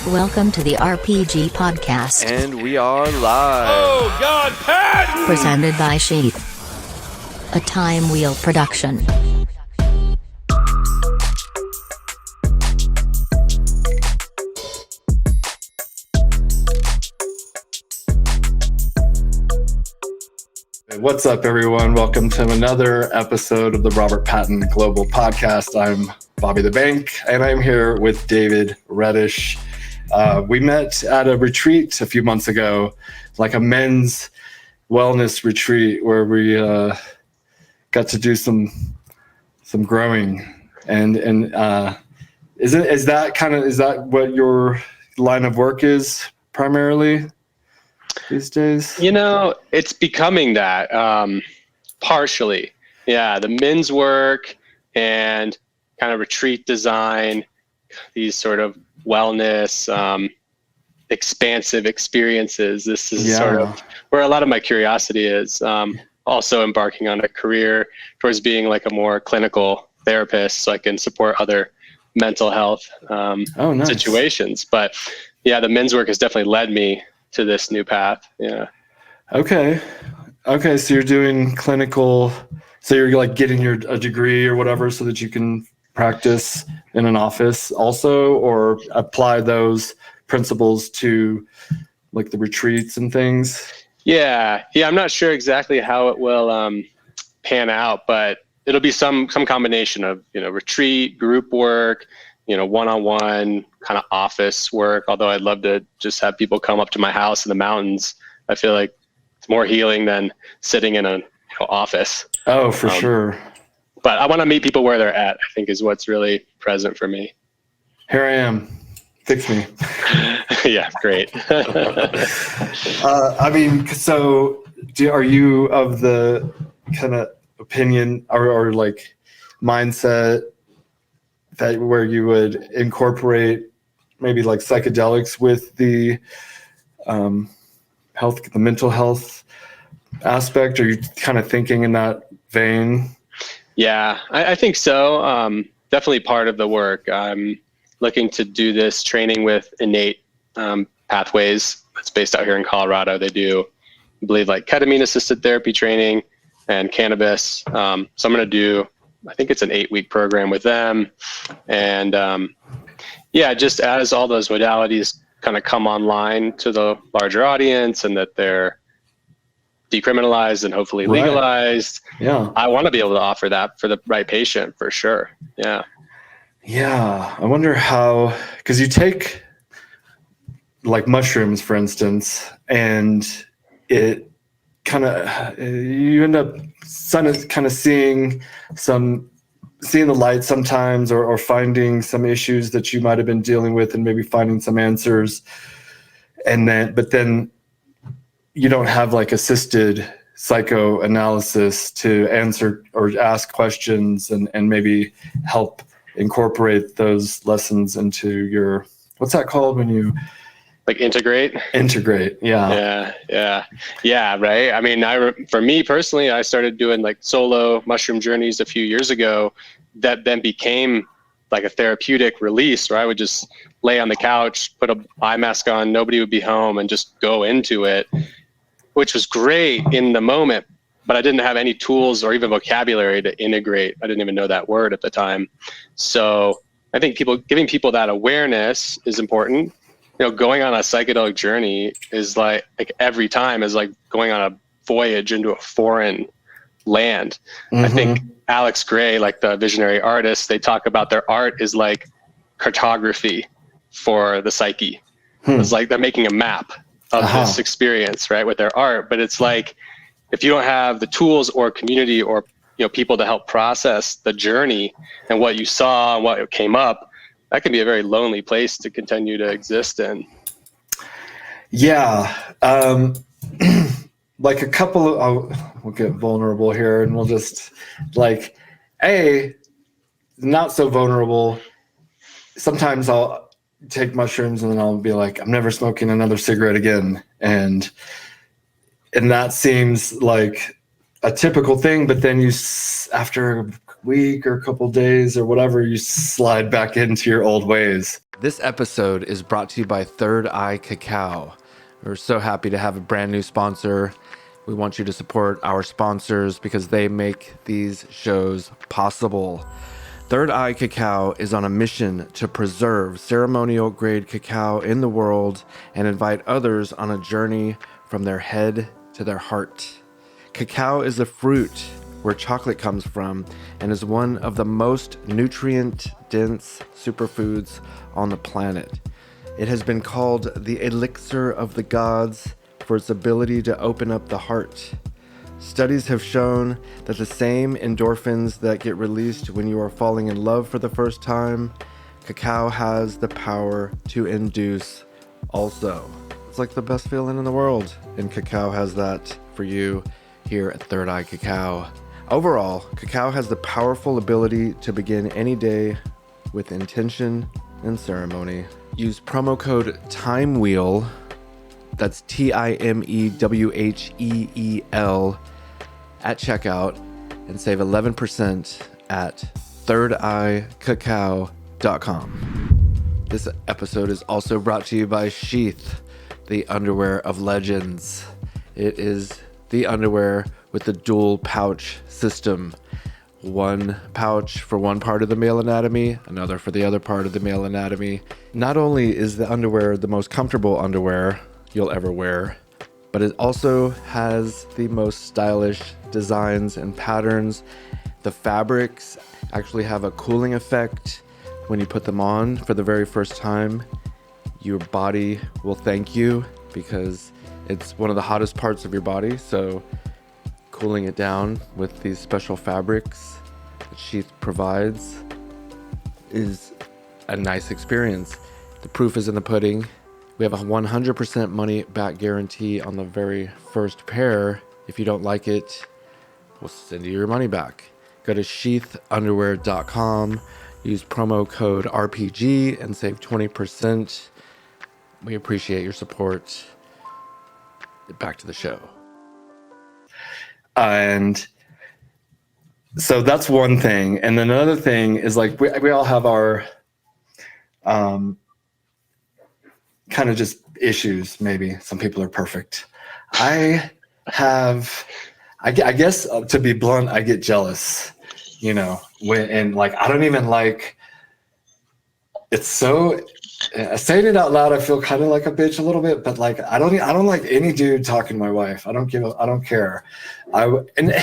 Welcome to the RPG Podcast. And we are live. Oh, God, Patton! Presented by SHEATH. A Time Wheel production. What's up, everyone? Welcome to another episode of the Robert Patton Global Podcast. I'm Bobby the Bank, and I'm here with David Redish. We met at a retreat a few months ago, like a men's wellness retreat, where we got to do some growing. And is that what your line of work is primarily these days? You know, it's becoming that partially. Yeah, the men's work and kind of retreat design, these sort of wellness, expansive experiences. This is sort of where a lot of my curiosity is. Also embarking on a career towards being like a more clinical therapist, so I can support other mental health Nice. situations. But yeah, the men's work has definitely led me to this new path. Yeah. Okay. So you're doing clinical, so you're like getting a degree or whatever so that you can practice in an office also, or apply those principles to like the retreats and things? Yeah. I'm not sure exactly how it will pan out, but it'll be some combination of, retreat, group work, one-on-one kind of office work. Although I'd love to just have people come up to my house in the mountains. I feel like it's more healing than sitting in an office. Oh, for sure. But I want to meet people where they're at, I think, is what's really present for me. Here I am. Fix me. Yeah, great. Are you of the kind of opinion or like mindset that where you would incorporate maybe like psychedelics with the the mental health aspect? Are you kind of thinking in that vein? Yeah, I think so. Definitely part of the work. I'm looking to do this training with Innate Pathways. It's based out here in Colorado. They do, I believe, like ketamine-assisted therapy training and cannabis. So I'm going to do, I think it's an 8-week program with them. And just as all those modalities kind of come online to the larger audience and that they're decriminalized and hopefully legalized. Yeah. I want to be able to offer that for the right patient for sure. Yeah. Yeah. I wonder how, because you take like mushrooms, for instance, and it kind of, you end up kind of seeing the light sometimes, or finding some issues that you might have been dealing with and maybe finding some answers. But then you don't have like assisted psychoanalysis to answer or ask questions and maybe help incorporate those lessons into your, what's that called when you like integrate? Yeah. Yeah. Right. I mean, for me personally, I started doing like solo mushroom journeys a few years ago that then became like a therapeutic release, where I would just lay on the couch, put an eye mask on, nobody would be home, and just go into it, which was great in the moment, but I didn't have any tools or even vocabulary to integrate. I didn't even know that word at the time. So I think giving people that awareness is important. Going on a psychedelic journey is like every time is like going on a voyage into a foreign land. Mm-hmm. I think Alex Gray, like the visionary artist, they talk about their art is like cartography for the psyche. It's like they're making a map of this experience, right, with their art. But it's like, if you don't have the tools or community or people to help process the journey and what you saw and what came up, that can be a very lonely place to continue to exist in. Yeah. Like a couple of, we'll get vulnerable here, and we'll just like, not so vulnerable. Sometimes I'll take mushrooms and then I'll be like, I'm never smoking another cigarette again. And that seems like a typical thing, but then after a week or a couple days or whatever, you slide back into your old ways. This episode is brought to you by Third Eye Cacao. We're so happy to have a brand new sponsor. We want you to support our sponsors because they make these shows possible. Third Eye Cacao is on a mission to preserve ceremonial grade cacao in the world and invite others on a journey from their head to their heart. Cacao is a fruit where chocolate comes from and is one of the most nutrient-dense superfoods on the planet. It has been called the elixir of the gods for its ability to open up the heart. Studies have shown that the same endorphins that get released when you are falling in love for the first time, cacao has the power to induce also. It's like the best feeling in the world, and cacao has that for you here at Third Eye Cacao. Overall, cacao has the powerful ability to begin any day with intention and ceremony. Use promo code TIMEWHEEL, that's TIMEWHEEL, at checkout and save 11% at thirdeyecacao.com. This episode is also brought to you by SHEATH, the underwear of legends. It is the underwear with the dual pouch system. One pouch for one part of the male anatomy, another for the other part of the male anatomy. Not only is the underwear the most comfortable underwear you'll ever wear, but it also has the most stylish designs and patterns. The fabrics actually have a cooling effect when you put them on for the very first time. Your body will thank you because it's one of the hottest parts of your body. So cooling it down with these special fabrics that SHEATH provides is a nice experience. The proof is in the pudding. We have a 100% money back guarantee on the very first pair. If you don't like it, we'll send you your money back. Go to sheathunderwear.com, use promo code RPG and save 20%. We appreciate your support. Back to the show. And so that's one thing. And then another thing is like we all have our kind of just issues. Maybe some people are perfect. I guess to be blunt, I get jealous, and like I don't even like it's so saying it out loud, I feel kind of like a bitch a little bit, but like I don't like any dude talking to my wife. I don't care. And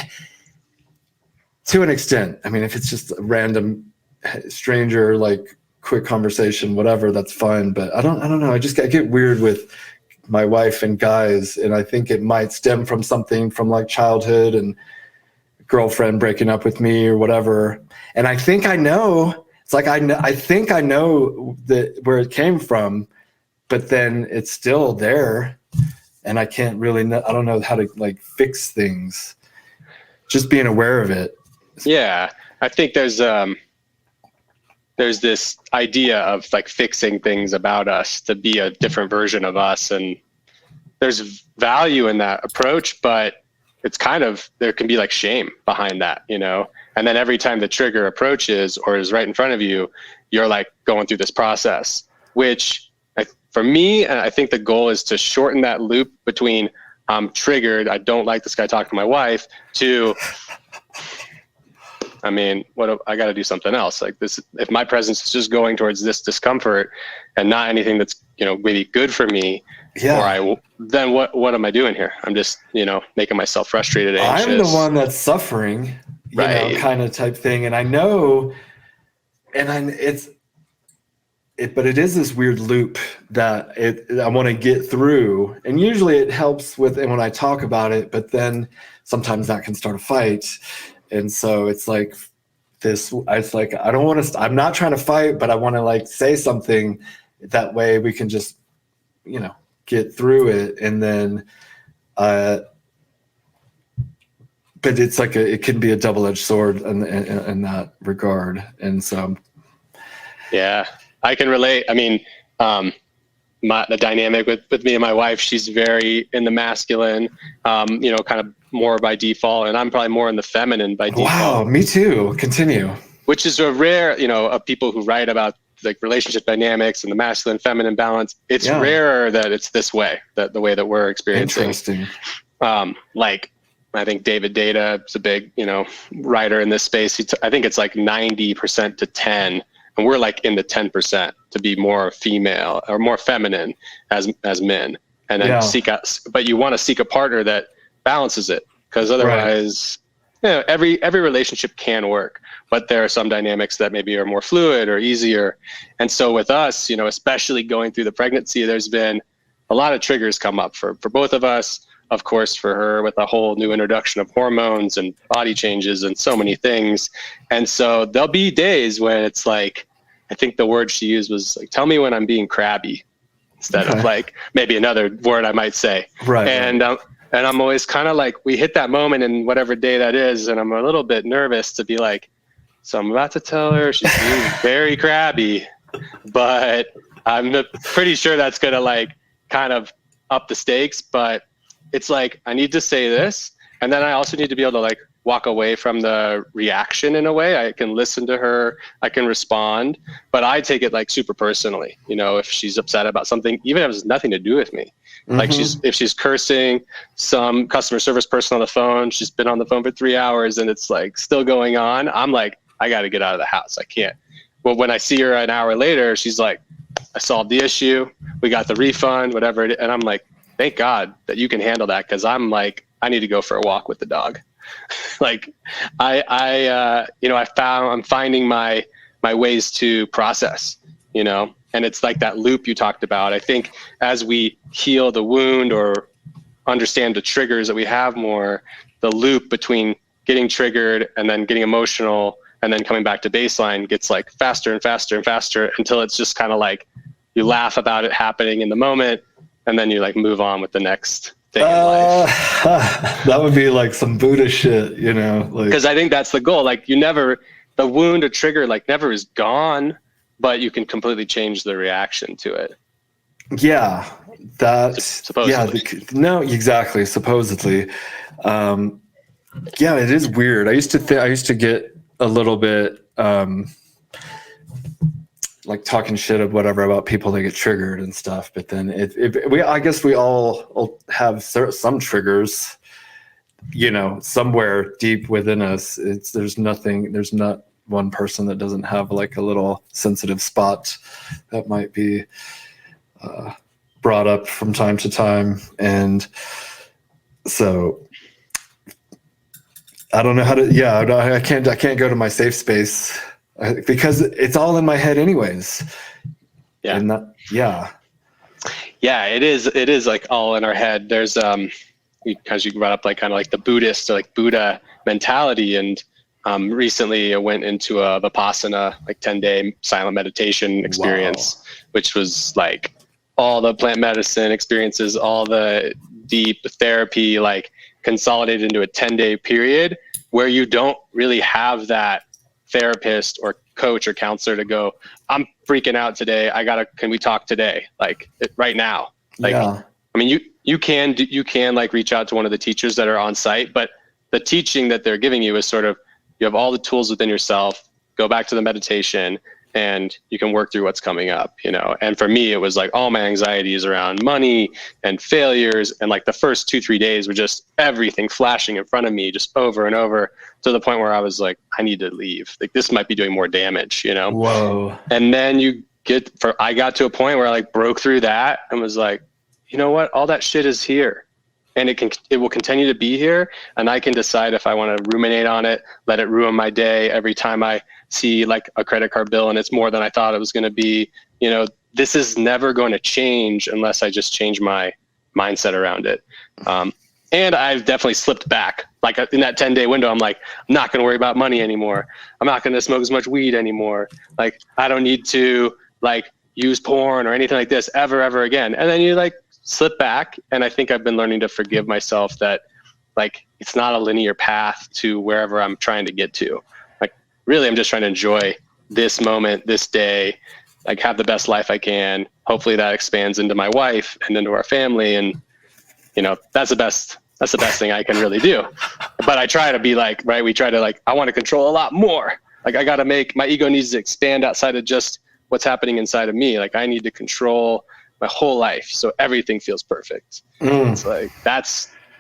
to an extent, I mean, if it's just a random stranger, like quick conversation, whatever, that's fine. But I don't know. I get weird with my wife and guys, and I think it might stem from something from like childhood and girlfriend breaking up with me or whatever. And I think I know. It's like I think I know where it came from, but then it's still there, and I can't really. I don't know how to like fix things. Just being aware of it. Yeah, I think there's this idea of like fixing things about us to be a different version of us, and there's value in that approach, but it's kind of there can be like shame behind that, And then every time the trigger approaches or is right in front of you, you're like going through this process, which for me, I think the goal is to shorten that loop between I'm triggered, I don't like this guy talking to my wife, to, I mean, I got to do something else. Like this, if my presence is just going towards this discomfort and not anything that's, really good for me, then what am I doing here? I'm just, making myself frustrated, anxious. I'm the one that's suffering. Right. Kind of type thing. And I know, but it is this weird loop that I want to get through. And usually it helps and when I talk about it, but then sometimes that can start a fight. And so it's like I don't want to, I'm not trying to fight, but I want to like say something that way we can just, get through it. And then, but it's like it can be a double-edged sword in that regard. And so, yeah, I can relate. I mean, the dynamic with me and my wife, she's very in the masculine, kind of more by default, and I'm probably more in the feminine by default. Wow, me too. Continue. Which is a rare, of people who write about like relationship dynamics and the masculine feminine balance, it's rarer that it's this way, that the way that we're experiencing. Interesting. Like I think David Data is a big, writer in this space. I think it's like 90% to 10, and we're like in the 10% to be more female or more feminine as men, and then but you want to seek a partner that balances it, because otherwise, every relationship can work, but there are some dynamics that maybe are more fluid or easier. And so with us, especially going through the pregnancy, there's been a lot of triggers come up for both of us. Of course, for her with a whole new introduction of hormones and body changes and so many things. And so there'll be days when it's like, I think the word she used was like, tell me when I'm being crabby, instead of like maybe another word I might say. Right. And I'm always kind of like, we hit that moment in whatever day that is, and I'm a little bit nervous to be like, so I'm about to tell her she's being very crabby, but I'm pretty sure that's going to like kind of up the stakes. But it's like, I need to say this. And then I also need to be able to like walk away from the reaction in a way. I can listen to her, I can respond, but I take it like super personally, if she's upset about something, even if it has nothing to do with me. Like if she's cursing some customer service person on the phone, she's been on the phone for 3 hours and it's like still going on. I'm like, I got to get out of the house. I can't. Well, when I see her an hour later, she's like, I solved the issue. We got the refund, whatever. And I'm like, thank God that you can handle that. Cause I'm like, I need to go for a walk with the dog. Like I'm finding my ways to process, and it's like that loop you talked about. I think as we heal the wound or understand the triggers that we have more, the loop between getting triggered and then getting emotional and then coming back to baseline gets like faster and faster and faster until it's just kind of like you laugh about it happening in the moment and then you like move on with the next thing in life. That would be like some Buddha shit, because I think that's the goal. Like the wound or trigger like never is gone, but you can completely change the reaction to it. Yeah, that's supposedly. No, exactly. Supposedly. It is weird. I used to get a little bit like talking shit or whatever about people that get triggered and stuff. But then I guess we all have some triggers, somewhere deep within us. There's not one person that doesn't have like a little sensitive spot that might be brought up from time to time. And so I don't know how to, I can't go to my safe space because it's all in my head anyways. Yeah. And yeah, it is like all in our head. There's, because you brought up like kind of like the Buddhist or like Buddha mentality. And recently I went into a Vipassana, like 10-day silent meditation experience, which was like all the plant medicine experiences, all the deep therapy, like consolidated into a 10-day period where you don't really have that therapist or coach or counselor to go, I'm freaking out today. Can we talk today? Like right now? Like, I mean, you can like reach out to one of the teachers that are on site, but the teaching that they're giving you is sort of, you have all the tools within yourself, go back to the meditation and you can work through what's coming up, And for me, it was like all my anxieties around money and failures. And like the first 2-3 days were just everything flashing in front of me just over and over to the point where I was like, I need to leave. Like this might be doing more damage, Whoa. And then I got to a point where I like broke through that and was like, you know what? All that shit is here. And it will continue to be here. And I can decide if I want to ruminate on it, let it ruin my day every time I see like a credit card bill and it's more than I thought it was going to be. This is never going to change unless I just change my mindset around it. And I've definitely slipped back. Like in that 10-day window, I'm like, I'm not going to worry about money anymore. I'm not going to smoke as much weed anymore. Like I don't need to like use porn or anything like this ever again. And then you like slip back. And I think I've been learning to forgive myself that like, it's not a linear path to wherever I'm trying to get to. Like really, I'm just trying to enjoy this moment, this day, like have the best life I can. Hopefully that expands into my wife and into our family. And, that's the best thing I can really do. But I try to be like, right. We try to like, I want to control a lot more. Like I got to my ego needs to expand outside of just what's happening inside of me. Like I need to control my whole life so everything feels perfect. It's like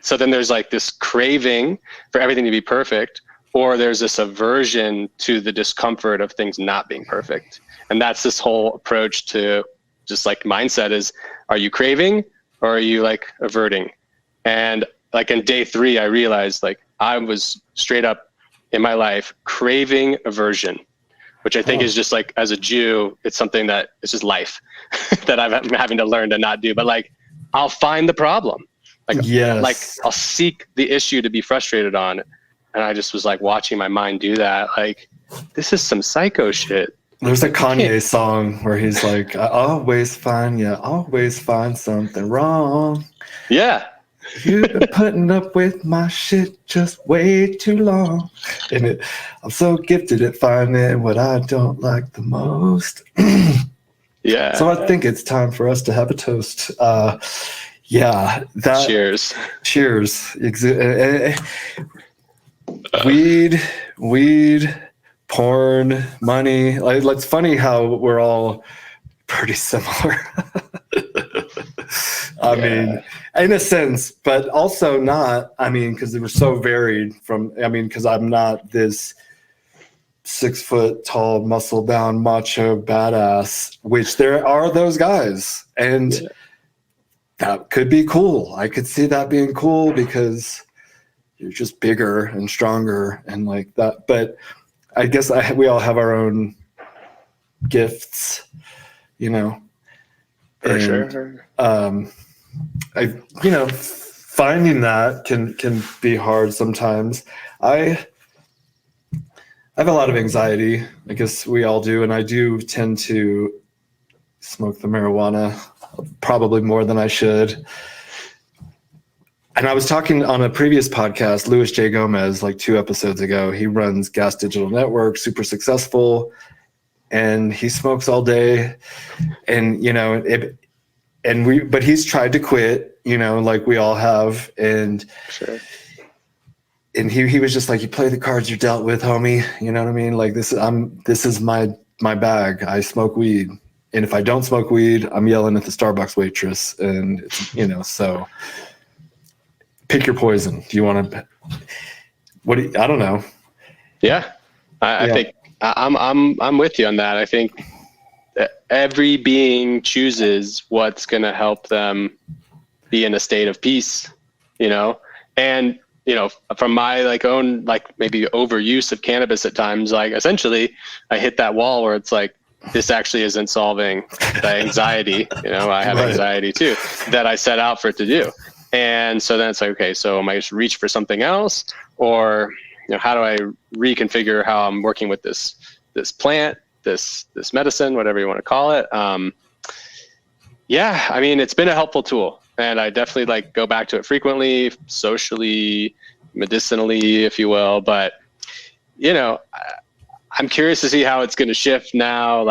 so then there's like this craving for everything to be perfect, or there's this aversion to the discomfort of things not being perfect. And that's this whole approach to just like mindset is, are you craving or are you like averting? And like in day 3, I realized like I was straight up in my life craving aversion, which I think is just like, as a Jew, it's something that it's just life that I'm having to learn to not do. But like, I'll find the problem. Like, like I'll seek the issue to be frustrated on. And I just was like watching my mind do that. Like, this is some psycho shit. There's a Kanye song where he's like, I always find something wrong. Yeah. You've been putting up with my shit just way too long. And I'm so gifted at finding what I don't like the most. Yeah. So I think it's time for us to have a toast. Cheers. Cheers. Weed, porn, money. Like, it's funny how we're all pretty similar. I mean, in a sense, but also not. I mean, because they were so varied from, because I'm not this 6 foot tall, muscle bound, macho badass, which there are those guys. And that could be cool. I could see that being cool because you're just bigger and stronger and like that. But I guess we all have our own gifts, For sure. Finding that can be hard sometimes. I have a lot of anxiety. I guess we all do, and I do tend to smoke the marijuana probably more than I should. And I was talking on a previous podcast, Louis J. Gomez, like 2 episodes ago. He runs Gas Digital Network, super successful, and he smokes all day. And but he's tried to quit, like we all have. And Sure. And he was just like, you play the cards you're dealt with, homie. You know what I mean? Like this is my bag. I smoke weed. And if I don't smoke weed, I'm yelling at the Starbucks waitress. And it's, so pick your poison. Do you want to? I don't know. Yeah, I think I'm with you on that. I think that every being chooses what's going to help them be in a state of peace, and from my own maybe overuse of cannabis at times, essentially I hit that wall where it's like, this actually isn't solving the anxiety. I have anxiety too that I set out for it to do. And so then it's like, okay, so am I just reach for something else, or how do I reconfigure how I'm working with this plant, this medicine, whatever you want to call it? It's been a helpful tool, and I definitely go back to it frequently, socially, medicinally, if you will. But I'm curious to see how it's going to shift now,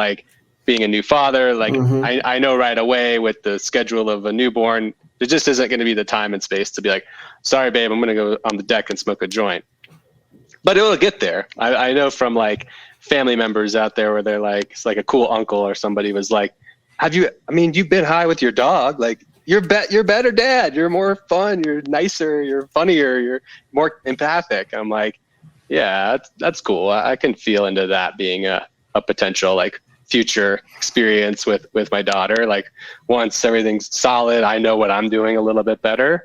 being a new father. I know right away with the schedule of a newborn, there just isn't going to be the time and space to be like, sorry, babe, I'm going to go on the deck and smoke a joint. But it will get there. I know from family members out there where they're it's like a cool uncle or somebody was like, you've been high with your dog. You're better dad. You're more fun. You're nicer. You're funnier. You're more empathic. I'm like, yeah, that's cool. I can feel into that being a potential future experience with my daughter. Once everything's solid, I know what I'm doing a little bit better,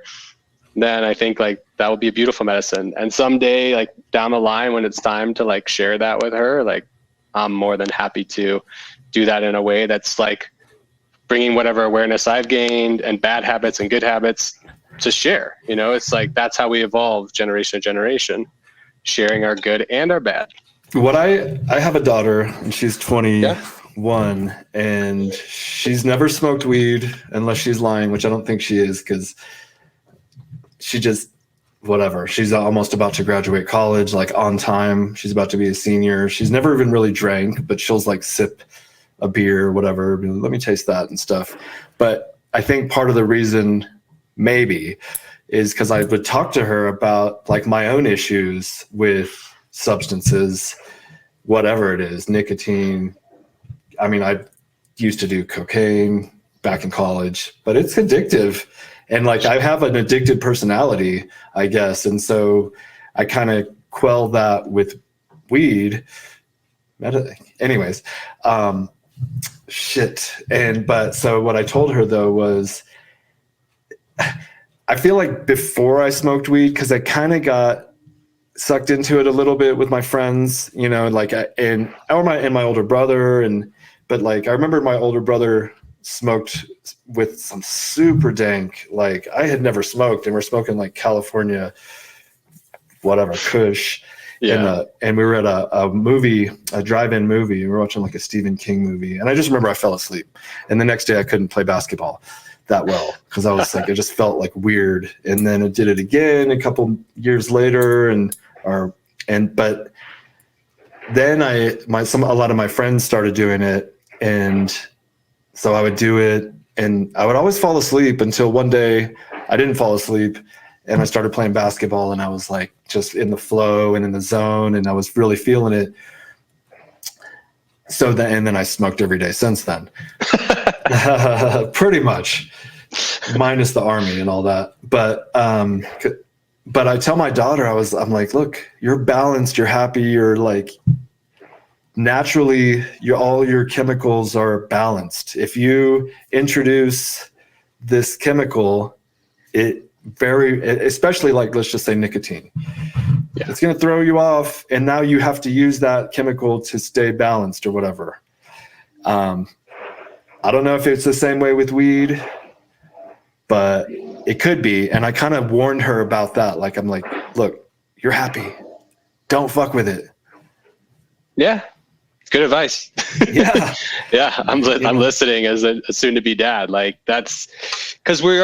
then I think that would be a beautiful medicine. And someday down the line when it's time to share that with her, I'm more than happy to do that in a way that's bringing whatever awareness I've gained and bad habits and good habits to share. It's that's how we evolve generation to generation, sharing our good and our bad. I have a daughter, and she's 21, and she's never smoked weed unless she's lying, which I don't think she is, because she just whatever. She's almost about to graduate college, on time. She's about to be a senior. She's never even really drank, but she'll sip a beer, whatever. Let me taste that and stuff. But I think part of the reason maybe is because I would talk to her about my own issues with substances, whatever it is, nicotine, I mean, I used to do cocaine back in college, but it's addictive. And like, I have an addicted personality, I guess. And so I kind of quell that with weed. Anyways, so what I told her though was, I feel like before I smoked weed, because I kind of got sucked into it a little bit with my friends, you know, like, and my older brother, but like, I remember my older brother smoked with some super dank, like, I had never smoked, and we're smoking like California, whatever, Kush. Yeah. And we were at a drive-in movie. We were watching like a Stephen King movie. And I just remember I fell asleep. And the next day I couldn't play basketball that well because I was like, it just felt like weird. And then I did it again a couple years later. But then a lot of my friends started doing it. And so I would do it and I would always fall asleep until one day I didn't fall asleep. And I started playing basketball and I was like just in the flow and in the zone and I was really feeling it. And then I smoked every day since then. Pretty much, minus the army and all that. But I tell my daughter, I'm like, look, you're balanced, you're happy, you're like, naturally, all your chemicals are balanced. If you introduce this chemical, especially like, let's just say nicotine. Yeah. It's going to throw you off. And now you have to use that chemical to stay balanced or whatever. I don't know if it's the same way with weed, but it could be. And I kind of warned her about that. Like, I'm like, look, you're happy. Don't fuck with it. Yeah. Good advice. Yeah. Yeah. I'm listening as a soon to be dad. Like that's because we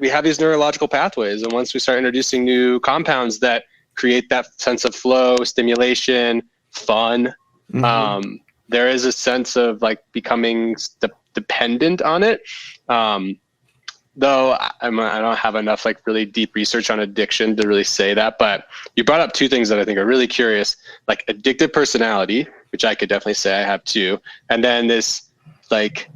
have these neurological pathways. And once we start introducing new compounds that create that sense of flow, stimulation, fun, there is a sense of like becoming dependent on it. Though I don't have enough like really deep research on addiction to really say that, but you brought up two things that I think are really curious, like addictive personality, which I could definitely say I have too. And then this, like,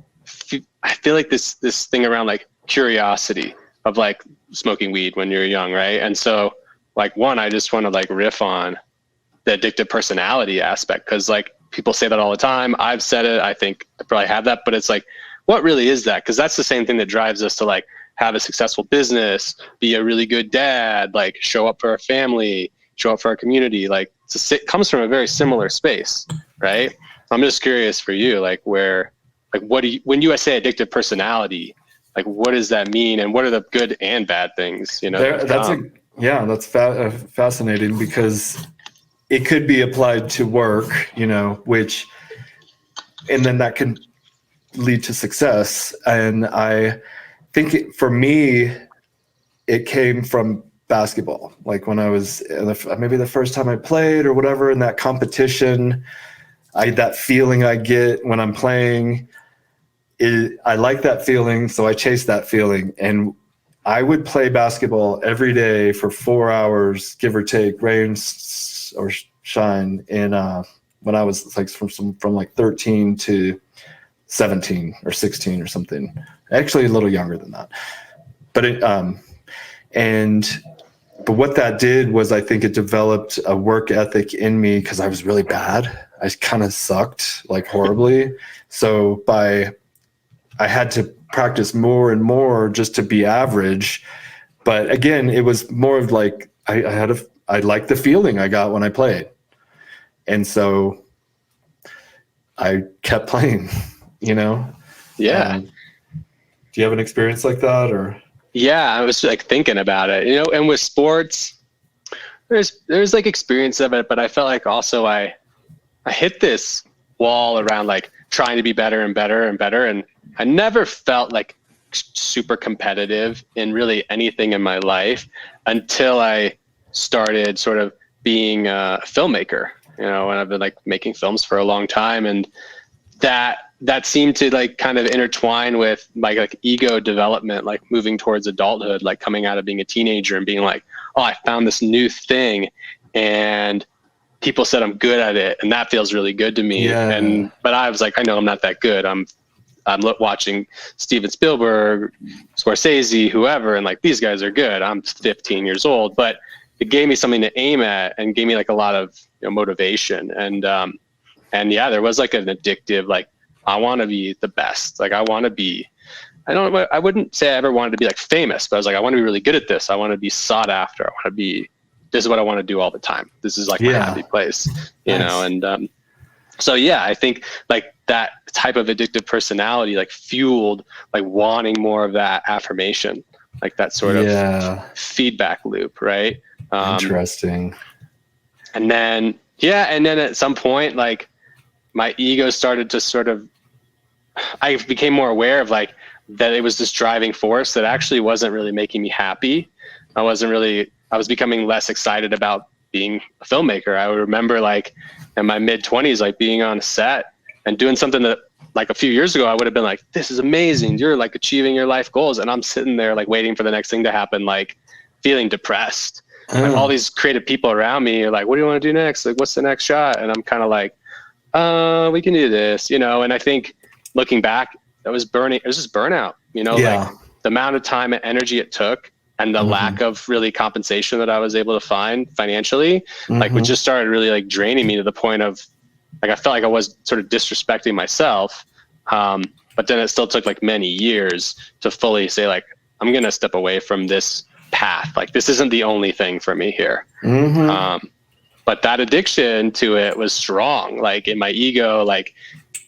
I feel like this thing around like curiosity of like smoking weed when you're young, right? And so like one, I just want to like riff on the addictive personality aspect because like people say that all the time. I've said it. I think I probably have that, but it's like, what really is that? Because that's the same thing that drives us to like have a successful business, be a really good dad, like show up for our family, show up for our community. Like it comes from a very similar space, right? I'm just curious for you, like where, like when you say addictive personality, like what does that mean, and what are the good and bad things? You know, that's fascinating because it could be applied to work, you know, and then that can lead to success. And I think for me, it came from basketball. Like when I was maybe the first time I played or whatever in that competition, that feeling I get when I'm playing. I like that feeling, so I chase that feeling. And I would play basketball every day for 4 hours, give or take, rain or shine. And when I was like from like 13 to 17 or 16 or something, actually a little younger than that. But but what that did was I think it developed a work ethic in me because I was really bad. I kind of sucked like horribly. So I had to practice more and more just to be average. But again, it was more of like, I liked the feeling I got when I played. And so I kept playing, you know? Yeah. Do you have an experience like that or? Yeah, I was like thinking about it, you know, and with sports, there's like experience of it, but I felt like also I hit this wall around like trying to be better and better and better. And I never felt like super competitive in really anything in my life until I started sort of being a filmmaker, you know, and I've been like making films for a long time. And that seemed to like kind of intertwine with my like ego development, like moving towards adulthood, like coming out of being a teenager and being like, oh, I found this new thing. And people said I'm good at it, and that feels really good to me. Yeah. But I was like, I know I'm not that good. I'm watching Steven Spielberg, Scorsese, whoever, and like, these guys are good. I'm 15 years old, but it gave me something to aim at and gave me like a lot of motivation. And yeah, there was like an addictive, like, I want to be the best. Like, I want to be, I wouldn't say I ever wanted to be like famous, but I was like, I want to be really good at this. I want to be sought after. I want to be, this is what I want to do all the time. This is like my happy place, you know? And so, yeah, I think like that type of addictive personality, like fueled, like wanting more of that affirmation, like that sort of feedback loop. Right. Interesting. And then at some point, like my ego started to sort of, I became more aware of like that it was this driving force that actually wasn't really making me happy. I was becoming less excited about being a filmmaker. I remember like in my mid 20s, like being on a set and doing something that like a few years ago, I would have been like, this is amazing. You're like achieving your life goals. And I'm sitting there like waiting for the next thing to happen, like feeling depressed. Like all these creative people around me are like, what do you want to do next? Like, what's the next shot? And I'm kind of like, we can do this, you know? And I think looking back, it was just burnout, you know, like the amount of time and energy it took and the lack of really compensation that I was able to find financially, like we just started really like draining me to the point of like, I felt like I was sort of disrespecting myself. But then it still took like many years to fully say like, I'm going to step away from this path. Like, this isn't the only thing for me here. But that addiction to it was strong, like in my ego, like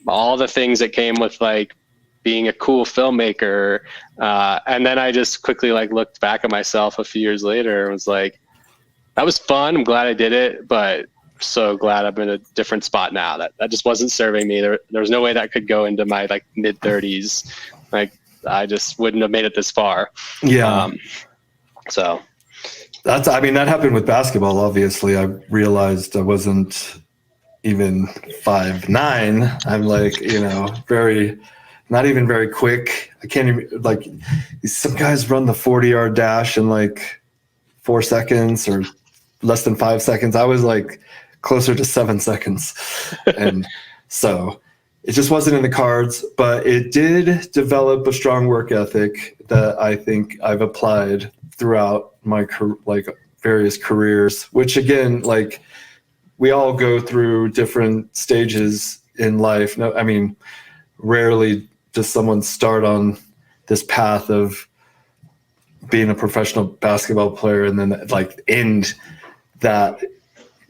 all the things that came with like being a cool filmmaker. And then I just quickly like looked back at myself a few years later and was like, that was fun. I'm glad I did it, but so glad I'm in a different spot now. That just wasn't serving me. There was no way that could go into my like mid 30s. Like, I just wouldn't have made it this far. So that happened with basketball. Obviously, I realized I wasn't even 5'9". I'm like, not even very quick. I can't even, like, some guys run the 40-yard dash in like 4 seconds or less than 5 seconds. I was like closer to 7 seconds. And so it just wasn't in the cards, but it did develop a strong work ethic that I think I've applied throughout my various careers, which again, like, we all go through different stages in life. No, I mean, rarely does someone start on this path of being a professional basketball player and then like end that,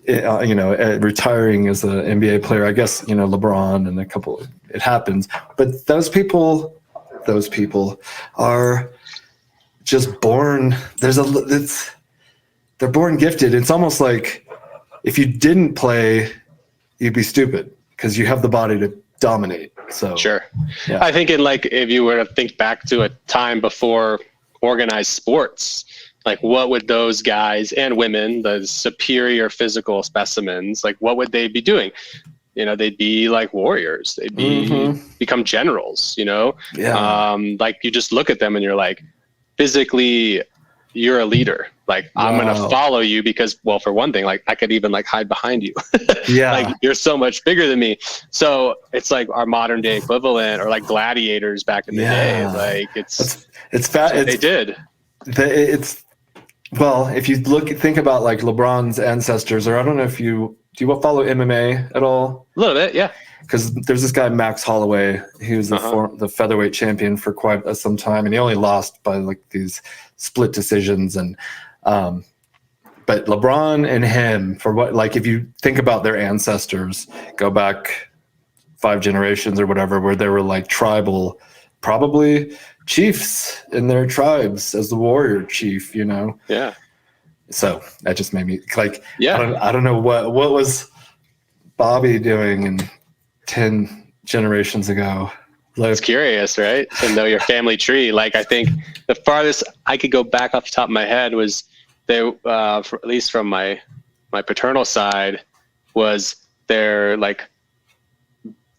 retiring as an NBA player. I guess, LeBron and a couple, it happens, but those people are just born. They're born gifted. It's almost like if you didn't play, you'd be stupid because you have the body to dominate. So sure. Yeah. I think if you were to think back to a time before organized sports, like what would those guys and women, the superior physical specimens, like what would they be doing? They'd be like warriors. They'd be become generals, Yeah. Like you just look at them and you're like, physically, you're a leader. Like, wow. I'm going to follow you because, well, for one thing, like I could even like hide behind you. Yeah. Like you're so much bigger than me. So it's like our modern day equivalent, or like gladiators back in the day. Like it's they did. Well, if you think about like LeBron's ancestors, or I don't know if do you follow MMA at all? A little bit, yeah. Because there's this guy, Max Holloway. He was the featherweight champion for quite some time, and he only lost by like these split decisions. And but LeBron and him, if you think about their ancestors, go back 5 generations or whatever, where they were like tribal, probably chiefs in their tribes as the warrior chief, Yeah. So that just made me like, yeah. I don't know what was Bobby doing 10 generations ago. Like, it's curious, right? To know your family tree. Like, I think the farthest I could go back off the top of my head was at least from my paternal side, was there like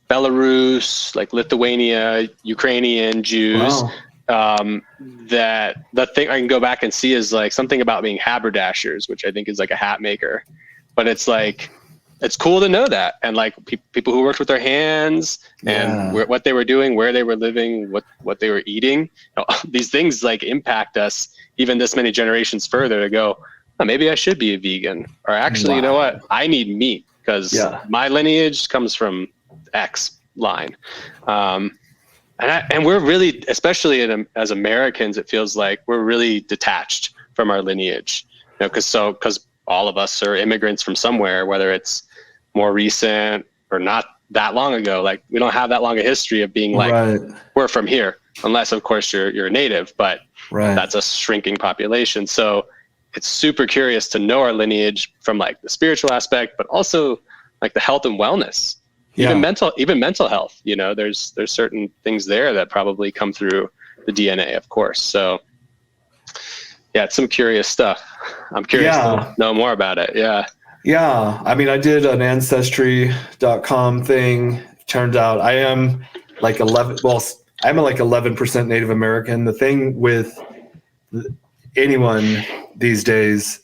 Belarus, like Lithuania, Ukrainian Jews. Wow. That the thing I can go back and see is like something about being haberdashers, which I think is like a hat maker, but it's like it's cool to know that. And like people who worked with their hands and what they were doing, where they were living, what they were eating, these things like impact us even this many generations further to go, oh, maybe I should be a vegan, or actually, you know what? I need meat because my lineage comes from X line. And we're really, especially as Americans, it feels like we're really detached from our lineage, because all of us are immigrants from somewhere, whether it's more recent or not that long ago. Like we don't have that long a history of being like, we're from here, unless of course you're a native, but that's a shrinking population. So it's super curious to know our lineage from like the spiritual aspect, but also like the health and wellness, even mental health. There's certain things there that probably come through the DNA, of course. So yeah, it's some curious stuff. I'm curious to know more about it. Yeah. I mean, I did an ancestry.com thing. Turned out I am like 11% Native American. The thing with anyone these days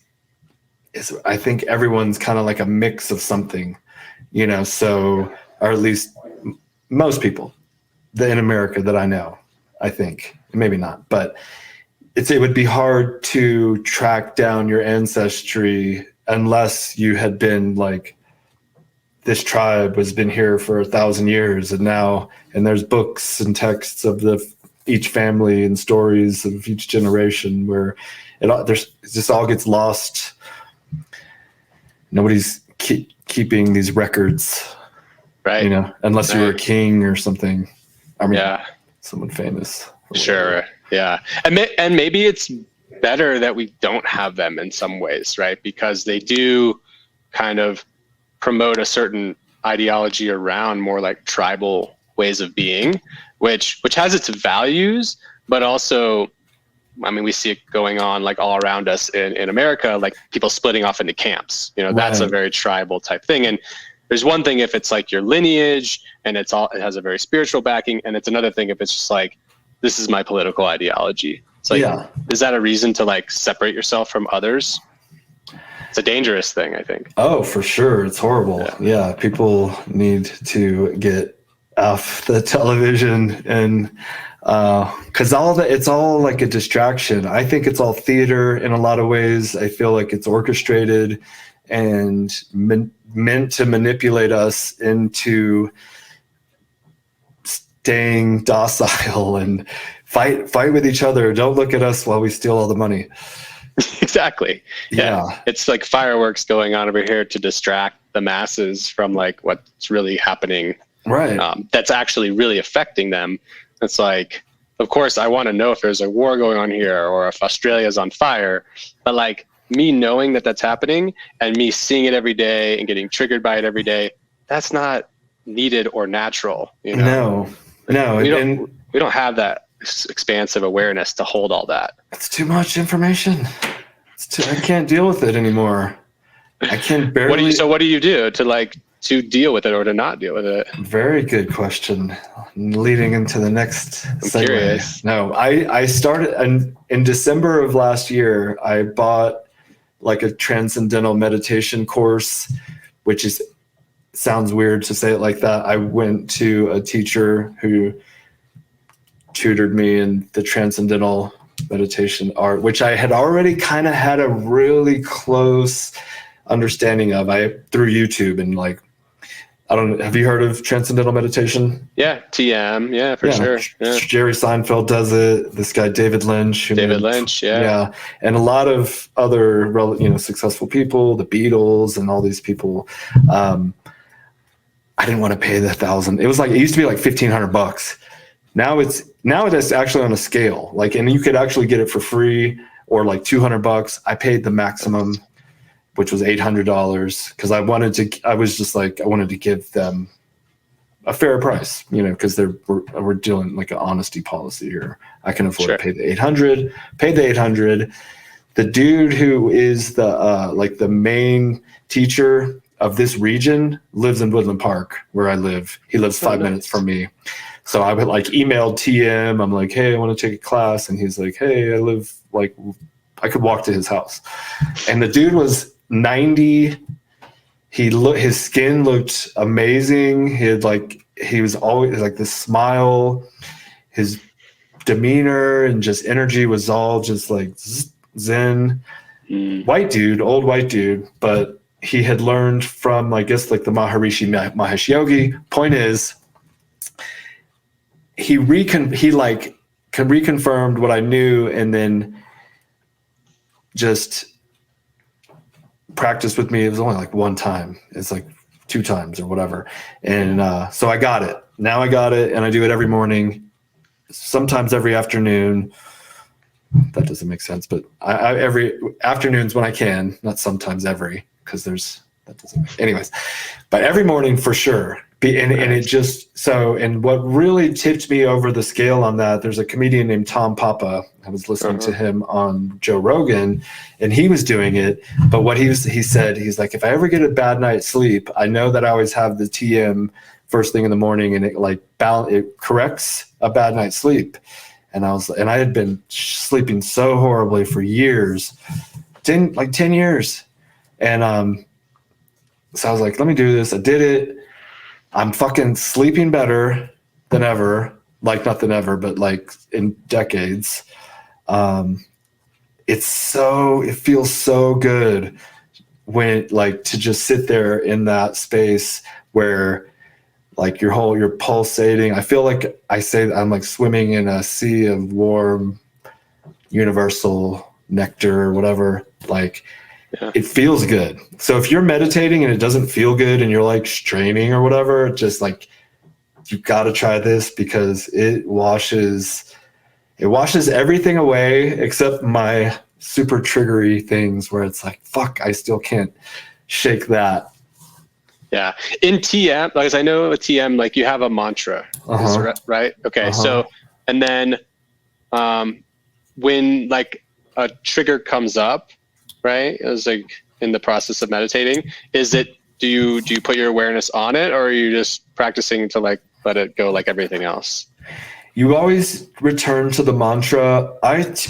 is I think everyone's kind of like a mix of something, so, or at least most people in America that I know, I think, maybe not, but it would be hard to track down your ancestry unless you had been like, this tribe has been here for 1,000 years and there's books and texts of each family and stories of each generation where it just all gets lost. Nobody's keeping these records, right? Unless you were a king or something. I mean, someone famous. Sure. Yeah. And maybe it's better that we don't have them in some ways, right? Because they do kind of promote a certain ideology around more like tribal ways of being, which has its values, but also, I mean, we see it going on like all around us in America, like people splitting off into camps, that's a very tribal type thing. And there's one thing if it's like your lineage and it has a very spiritual backing. And it's another thing if it's just like, this is my political ideology. It's like, is that a reason to like separate yourself from others? It's a dangerous thing, I think. Oh, for sure. It's horrible. Yeah. People need to get off the television and, cause it's all like a distraction. I think it's all theater in a lot of ways. I feel like it's orchestrated and meant to manipulate us into staying docile and fight with each other. Don't look at us while we steal all the money. Exactly. Yeah. It's like fireworks going on over here to distract the masses from like what's really happening. Right. That's actually really affecting them. It's like, of course, I want to know if there's a war going on here or if Australia's on fire, but like me knowing that that's happening and me seeing it every day and getting triggered by it every day, that's not needed or natural. No. We don't have that expansive awareness to hold all that. It's too much information. I can't deal with it anymore. I can barely. What do you do to deal with it or to not deal with it? Very good question. Leading into the next segue. Curious. No, I started in December of last year. I bought like a transcendental meditation course, which sounds weird to say it like that. I went to a teacher who tutored me in the transcendental meditation art, which I had already kind of had a really close understanding of. Through YouTube and like, I don't know, have you heard of transcendental meditation? Yeah, TM, yeah, for sure. Yeah. Jerry Seinfeld does it. This guy David Lynch. Yeah, and a lot of other successful people, the Beatles, and all these people. I didn't want to pay the $1,000. It used to be like $1,500. Now it's actually on a scale, like, and you could actually get it for free or like $200. I paid the maximum, which was $800 because I wanted to give them a fair price, because we're doing like an honesty policy here. I can afford to pay the $800. Paid the $800. The dude who is the main teacher of this region lives in Woodland Park where I live. He lives 5 minutes from me. So I would like email TM. I'm like, hey, I want to take a class. And he's like, hey, I live I could walk to his house. And the dude was 90. his skin looked amazing. He was always like this smile, his demeanor and just energy was all just like zen. Old white dude, but he had learned from, I guess, like the Maharishi Mahesh Yogi. Point is, he reconfirmed what I knew, and then just practiced with me. It was only like one time. It's like 2 times or whatever. And so I got it. Now I got it, and I do it every morning, sometimes every afternoon. That doesn't make sense, but I every afternoons when I can, not sometimes every, because that doesn't make, anyways, but every morning for sure. And it just, so, and what really tipped me over the scale on that, there's a comedian named Tom Papa. I was listening to him on Joe Rogan, and he was doing it. But what he said, he's like, if I ever get a bad night's sleep, I know that I always have the TM first thing in the morning, and it corrects a bad night's sleep. And I had been sleeping so horribly for years, 10 years. And so I was like, let me do this. I did it. I'm fucking sleeping better than ever. Like, not than ever, but like in decades. It feels so good when, like, to just sit there in that space where, like, you're pulsating. I feel like I'm like swimming in a sea of warm, universal nectar or whatever. Like, it feels good. So if you're meditating and it doesn't feel good and you're like straining or whatever, just like, you got to try this, because it washes everything away except my super triggery things where it's like, fuck, I still can't shake that. Yeah. In TM, because I know a TM, like, you have a mantra, right? Okay. So, and then when like a trigger comes up, right? It was like in the process of meditating, do you put your awareness on it, or are you just practicing to like let it go like everything else? You always return to the mantra.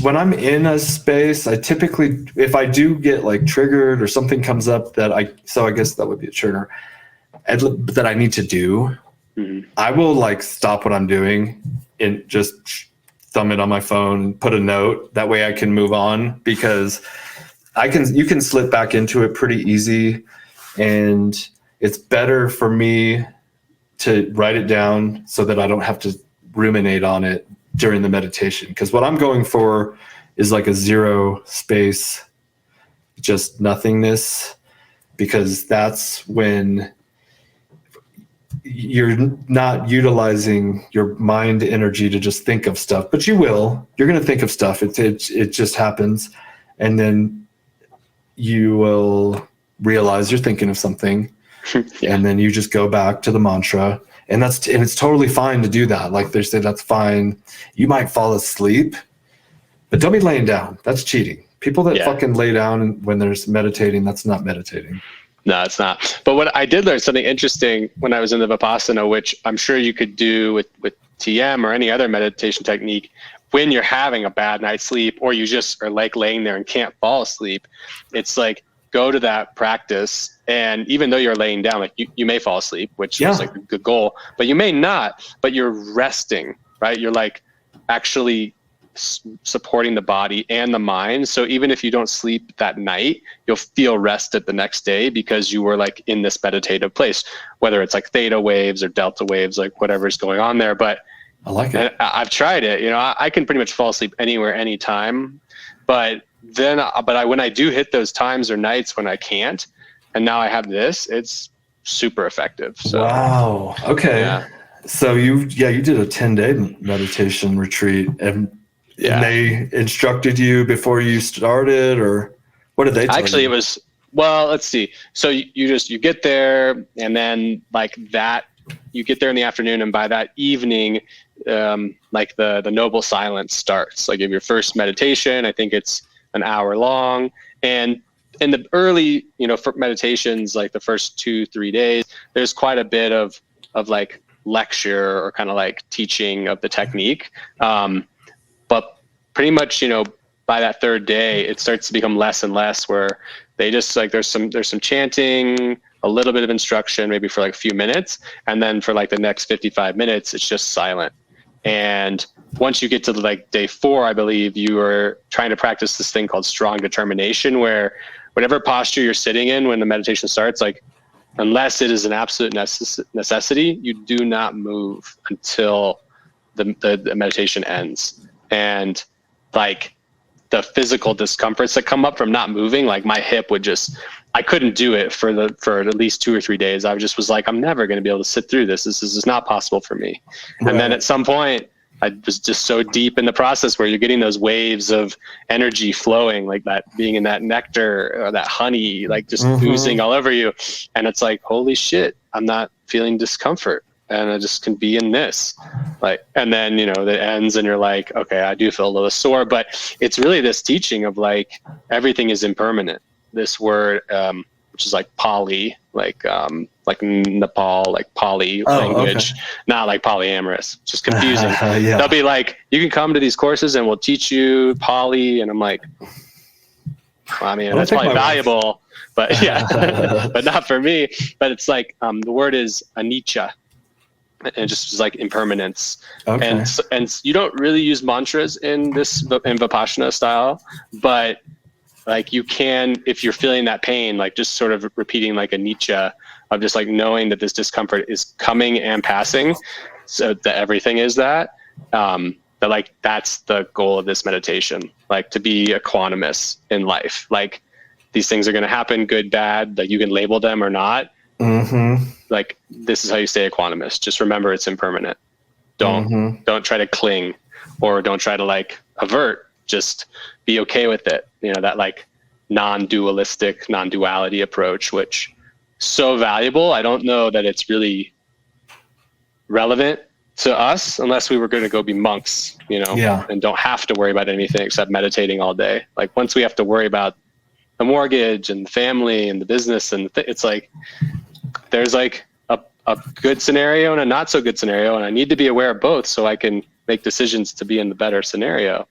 When I'm in a space, I typically, if I do get like triggered or something comes up I guess that would be a trigger that I need to do, I will like stop what I'm doing and just thumb it on my phone, put a note. That way I can move on, because you can slip back into it pretty easy, and it's better for me to write it down so that I don't have to ruminate on it during the meditation. Because what I'm going for is like a zero space, just nothingness, because that's when you're not utilizing your mind energy to just think of stuff, but you're going to think of stuff. It just happens. And then you will realize you're thinking of something, and then you just go back to the mantra, and it's totally fine to do that. Like, they say that's fine. You might fall asleep, but don't be laying down. That's cheating. People that fucking lay down when they're meditating, that's not meditating. No, it's not. But what I did learn something interesting when I was in the Vipassana, which I'm sure you could do with TM or any other meditation technique, when you're having a bad night's sleep, or you just are like laying there and can't fall asleep. It's like, go to that practice, and even though you're laying down, like you may fall asleep, which is like a good goal, but you may not, but you're resting, right? You're like actually supporting the body and the mind. So even if you don't sleep that night, you'll feel rested the next day, because you were like in this meditative place, whether it's like theta waves or delta waves, like whatever's going on there. But I like it. I've tried it. I can pretty much fall asleep anywhere, anytime. But then, when I do hit those times or nights when I can't, and now I have this, it's super effective. So, wow. Okay. Yeah. So you did a 10-day meditation retreat, and they instructed you before you started, or what did they tell you? Actually, it was, well, let's see. So you get there, and then like that, you get there in the afternoon, and by that evening, like the noble silence starts. Like, you have your first meditation. I think it's an hour long, and in the early, for meditations, like the first 2-3 days, there's quite a bit of like lecture or kind of like teaching of the technique. But pretty much, by that third day, it starts to become less and less, where they just like, there's some chanting, a little bit of instruction, maybe for like a few minutes. And then for like the next 55 minutes, it's just silent. And once you get to like day 4, I believe you are trying to practice this thing called strong determination, where whatever posture you're sitting in when the meditation starts, like, unless it is an absolute necessity, you do not move until the meditation ends. And like the physical discomforts that come up from not moving, like my hip would just, I couldn't do it for at least 2 or 3 days. I just was like, I'm never going to be able to sit through this. This is not possible for me. Right. And then at some point, I was just so deep in the process where you're getting those waves of energy flowing, like that, being in that nectar or that honey, like just oozing all over you. And it's like, holy shit, I'm not feeling discomfort. And I just can be in this, like, and then, you know, that ends and you're like, okay, I do feel a little sore, but it's really this teaching of like, everything is impermanent. This word, which is like Pali, like Nepal, like Pali language, okay. Not like polyamorous, just confusing. Yeah. They'll be like, you can come to these courses and we'll teach you Pali. And I'm like, well, I mean, that's probably valuable, but yeah, but not for me. But it's like, the word is anicca. And just like impermanence. Okay. And you don't really use mantras in Vipassana style, but like you can, if you're feeling that pain, like just sort of repeating like anicca, of just like knowing that this discomfort is coming and passing, so that everything is that like that's the goal of this meditation, like to be equanimous in life. Like these things are going to happen, good, bad, like you can label them or not. Like this is how you stay equanimous. Just remember it's impermanent. Don't try to cling, or don't try to like avert. Just be okay with it. You know, that like non-dualistic, non-duality approach, which so valuable. I don't know that it's really relevant to us unless we were going to go be monks, you know, and don't have to worry about anything except meditating all day. Like once we have to worry about the mortgage and the family and the business, and it's like, there's like a good scenario and a not so good scenario. And I need to be aware of both so I can make decisions to be in the better scenario.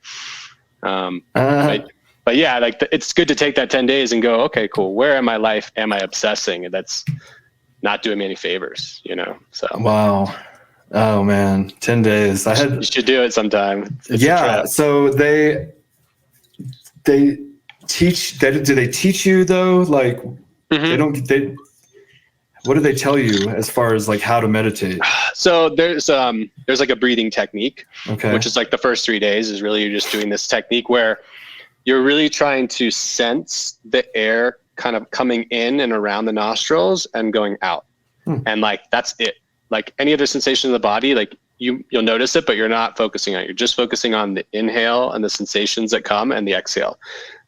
But yeah, like it's good to take that 10 days and go, okay, cool. Where in my life am I obsessing? And that's not doing me any favors, you know? So. Wow. Oh man. 10 days. You should do it sometime. Yeah. So they teach, do they teach you though? Like what do they tell you as far as like how to meditate? So there's like a breathing technique, which is like the first 3 days is really you're just doing this technique where you're really trying to sense the air kind of coming in and around the nostrils and going out. And like, that's it. Like any other sensation in the body, like you'll notice it, but you're not focusing on it. You're just focusing on the inhale and the sensations that come and the exhale.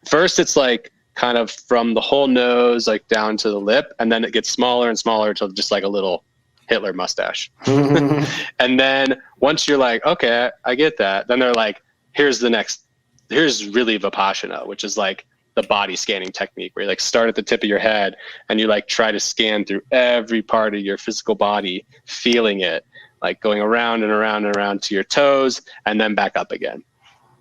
First, it's like kind of from the whole nose, like down to the lip. And then it gets smaller and smaller until just like a little Hitler mustache. And then once you're like, okay, I get that. Then they're like, here's really Vipassana, which is like the body scanning technique where you like start at the tip of your head and you like try to scan through every part of your physical body, feeling it, like going around and around and around to your toes and then back up again.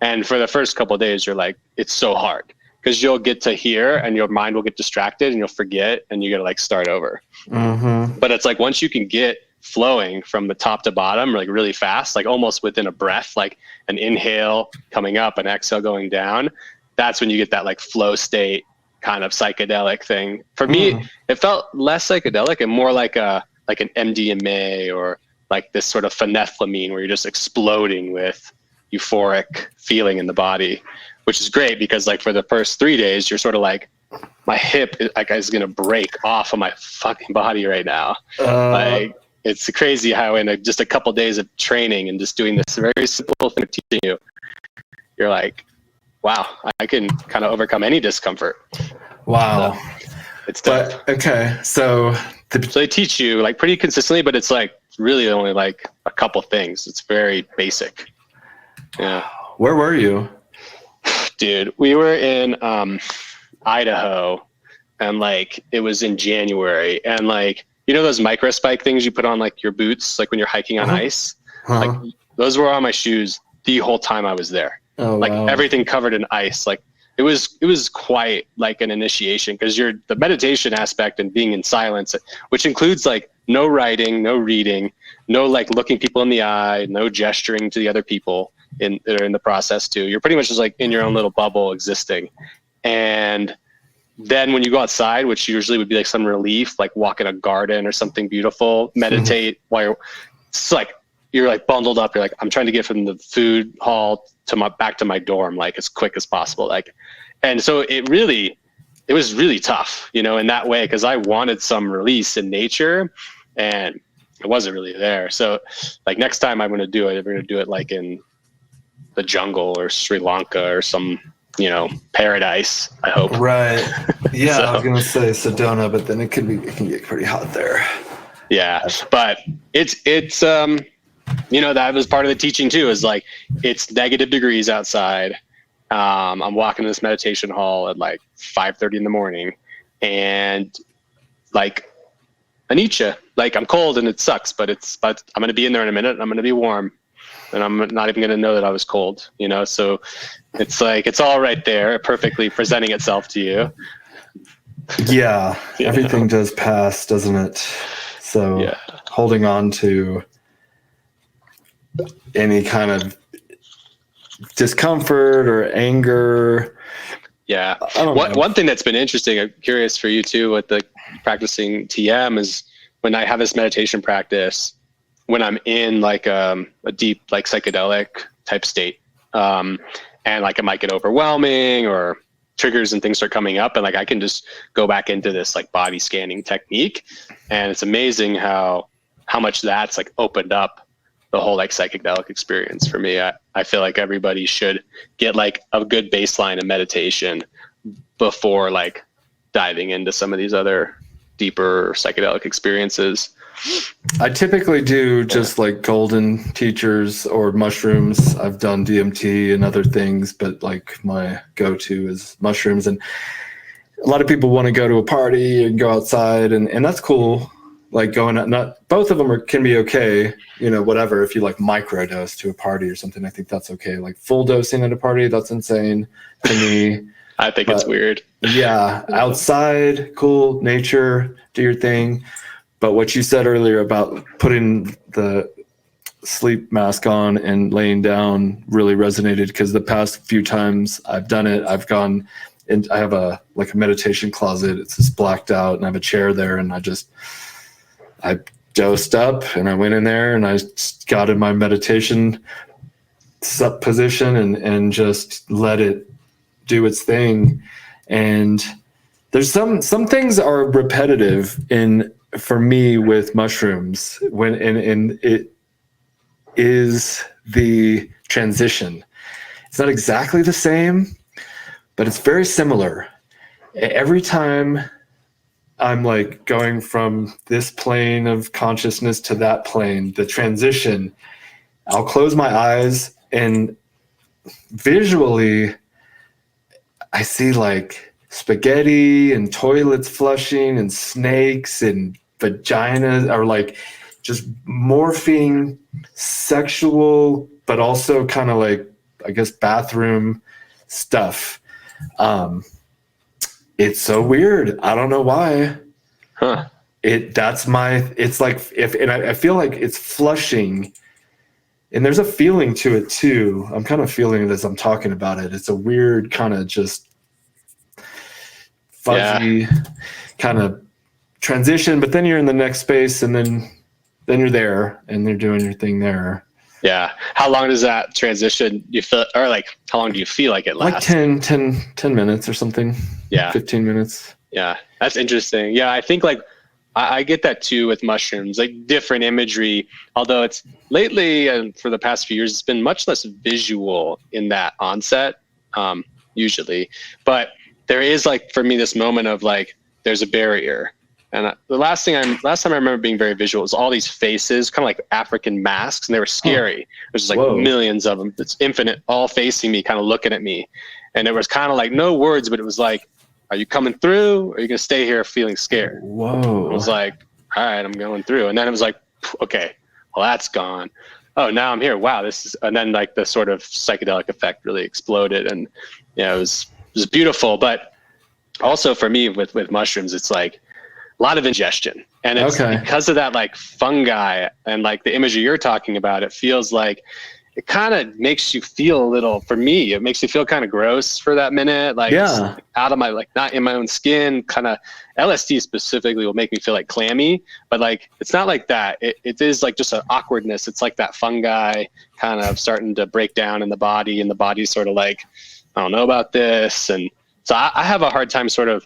And for the first couple of days, you're like, it's so hard because you'll get to here and your mind will get distracted and you'll forget and you got to like start over. But it's like, once you can get flowing from the top to bottom, like really fast, like almost within a breath, like an inhale coming up, an exhale going down, that's when you get that like flow state kind of psychedelic thing. For me, it felt less psychedelic and more like an MDMA or like this sort of phenethylamine where you're just exploding with euphoric feeling in the body, which is great because like for the first 3 days, you're sort of like, my hip is going to break off of my fucking body right now. Like it's crazy how in just a couple of days of training and just doing this very simple thing of teaching you, you're like, wow, I can kind of overcome any discomfort. Wow. So, it's tough. Okay. So they teach you like pretty consistently, but it's like really only like a couple things. It's very basic. Yeah. Where were you? Dude, we were in Idaho and like it was in January and like, you know those micro spike things you put on like your boots, like when you're hiking on ice? Like those were on my shoes the whole time I was there. Everything covered in ice. Like it was quite like an initiation, because the meditation aspect and being in silence, which includes like no writing, no reading, no like looking people in the eye, no gesturing to the other people that are in the process too. You're pretty much just like in your own little bubble existing. And then when you go outside, which usually would be like some relief, like walk in a garden or something beautiful, meditate while you're like bundled up. You're like, I'm trying to get from the food hall back to my dorm, like as quick as possible. Like, and so it was really tough, you know, in that way, because I wanted some release in nature and it wasn't really there. So like next time I'm going to do it, I'm going to do it like in the jungle or Sri Lanka or some, you know, paradise, I hope. Right. Yeah. So, I was going to say Sedona, but then it can get pretty hot there. Yeah. But it's, you know, that was part of the teaching too, is like, it's negative degrees outside. I'm walking to this meditation hall at like 5:30 in the morning, and like Anicca, like I'm cold and it sucks, but I'm going to be in there in a minute and I'm going to be warm, and I'm not even going to know that I was cold, you know? So it's like, it's all right there, perfectly presenting itself to you. Yeah. Everything does pass, doesn't it? So holding on to any kind of discomfort or anger. Yeah. One thing that's been interesting, I'm curious for you too, with the practicing TM, is when I have this meditation practice, when I'm in like a deep, like psychedelic type state, and like it might get overwhelming or triggers and things start coming up, and like I can just go back into this like body scanning technique, and it's amazing how much that's like opened up the whole like psychedelic experience for me. I feel like everybody should get like a good baseline of meditation before like diving into some of these other deeper psychedelic experiences. I typically do just like golden teachers or mushrooms. I've done DMT and other things, but like my go-to is mushrooms. And a lot of people want to go to a party and go outside, and that's cool. Like going out, not both of them can be okay, you know, whatever. If you like microdose to a party or something, I think that's okay. Like full dosing at a party, that's insane to me. I think it's weird. Yeah. Outside, cool, nature, do your thing. But what you said earlier about putting the sleep mask on and laying down really resonated, because the past few times I've done it, I've gone and I have a meditation closet. It's just blacked out, and I have a chair there, and I dosed up and I went in there and I got in my meditation position and just let it do its thing. And there's some things are repetitive for me with mushrooms and it is the transition. It's not exactly the same, but it's very similar. Every time I'm like going from this plane of consciousness to that plane, the transition, I'll close my eyes and visually I see like spaghetti and toilets flushing and snakes and vaginas, are like just morphing sexual, but also kind of like, I guess, bathroom stuff. It's so weird. I don't know why. Huh. It's like I feel like it's flushing, and there's a feeling to it too. I'm kind of feeling it as I'm talking about it. It's a weird kind of just fuzzy kind of transition, but then you're in the next space, and then you're there and they're doing your thing there. Yeah. How long does that transition you feel, or like how long do you feel like it lasts? Like 10 minutes or something. Yeah. 15 minutes. Yeah. That's interesting. Yeah. I think like I get that too with mushrooms, like different imagery, although it's lately and for the past few years, it's been much less visual in that onset, usually, but there is like, for me, this moment of like, there's a barrier. And the last time I remember being very visual was all these faces, kind of like African masks, and they were scary. There's just like millions of them. It's infinite, all facing me, kind of looking at me. And it was kind of like no words, but it was like, are you coming through? Or are you going to stay here feeling scared? Whoa. I was like, all right, I'm going through. And then it was like, okay, well, that's gone. Oh, now I'm here. Wow. And then like the sort of psychedelic effect really exploded. And yeah, it was was beautiful. But also for me with mushrooms, it's like a lot of ingestion, and it's because of that like fungi and like the imagery you're talking about. It feels like it kind of makes you feel a little, for me, it makes you feel kind of gross for that minute, like out of my, like not in my own skin, kind of. LSD specifically will make me feel like clammy, but like, it's not like that. It is like just an awkwardness. It's like that fungi kind of starting to break down in the body, and the body's sort of like, I don't know about this. And so I have a hard time sort of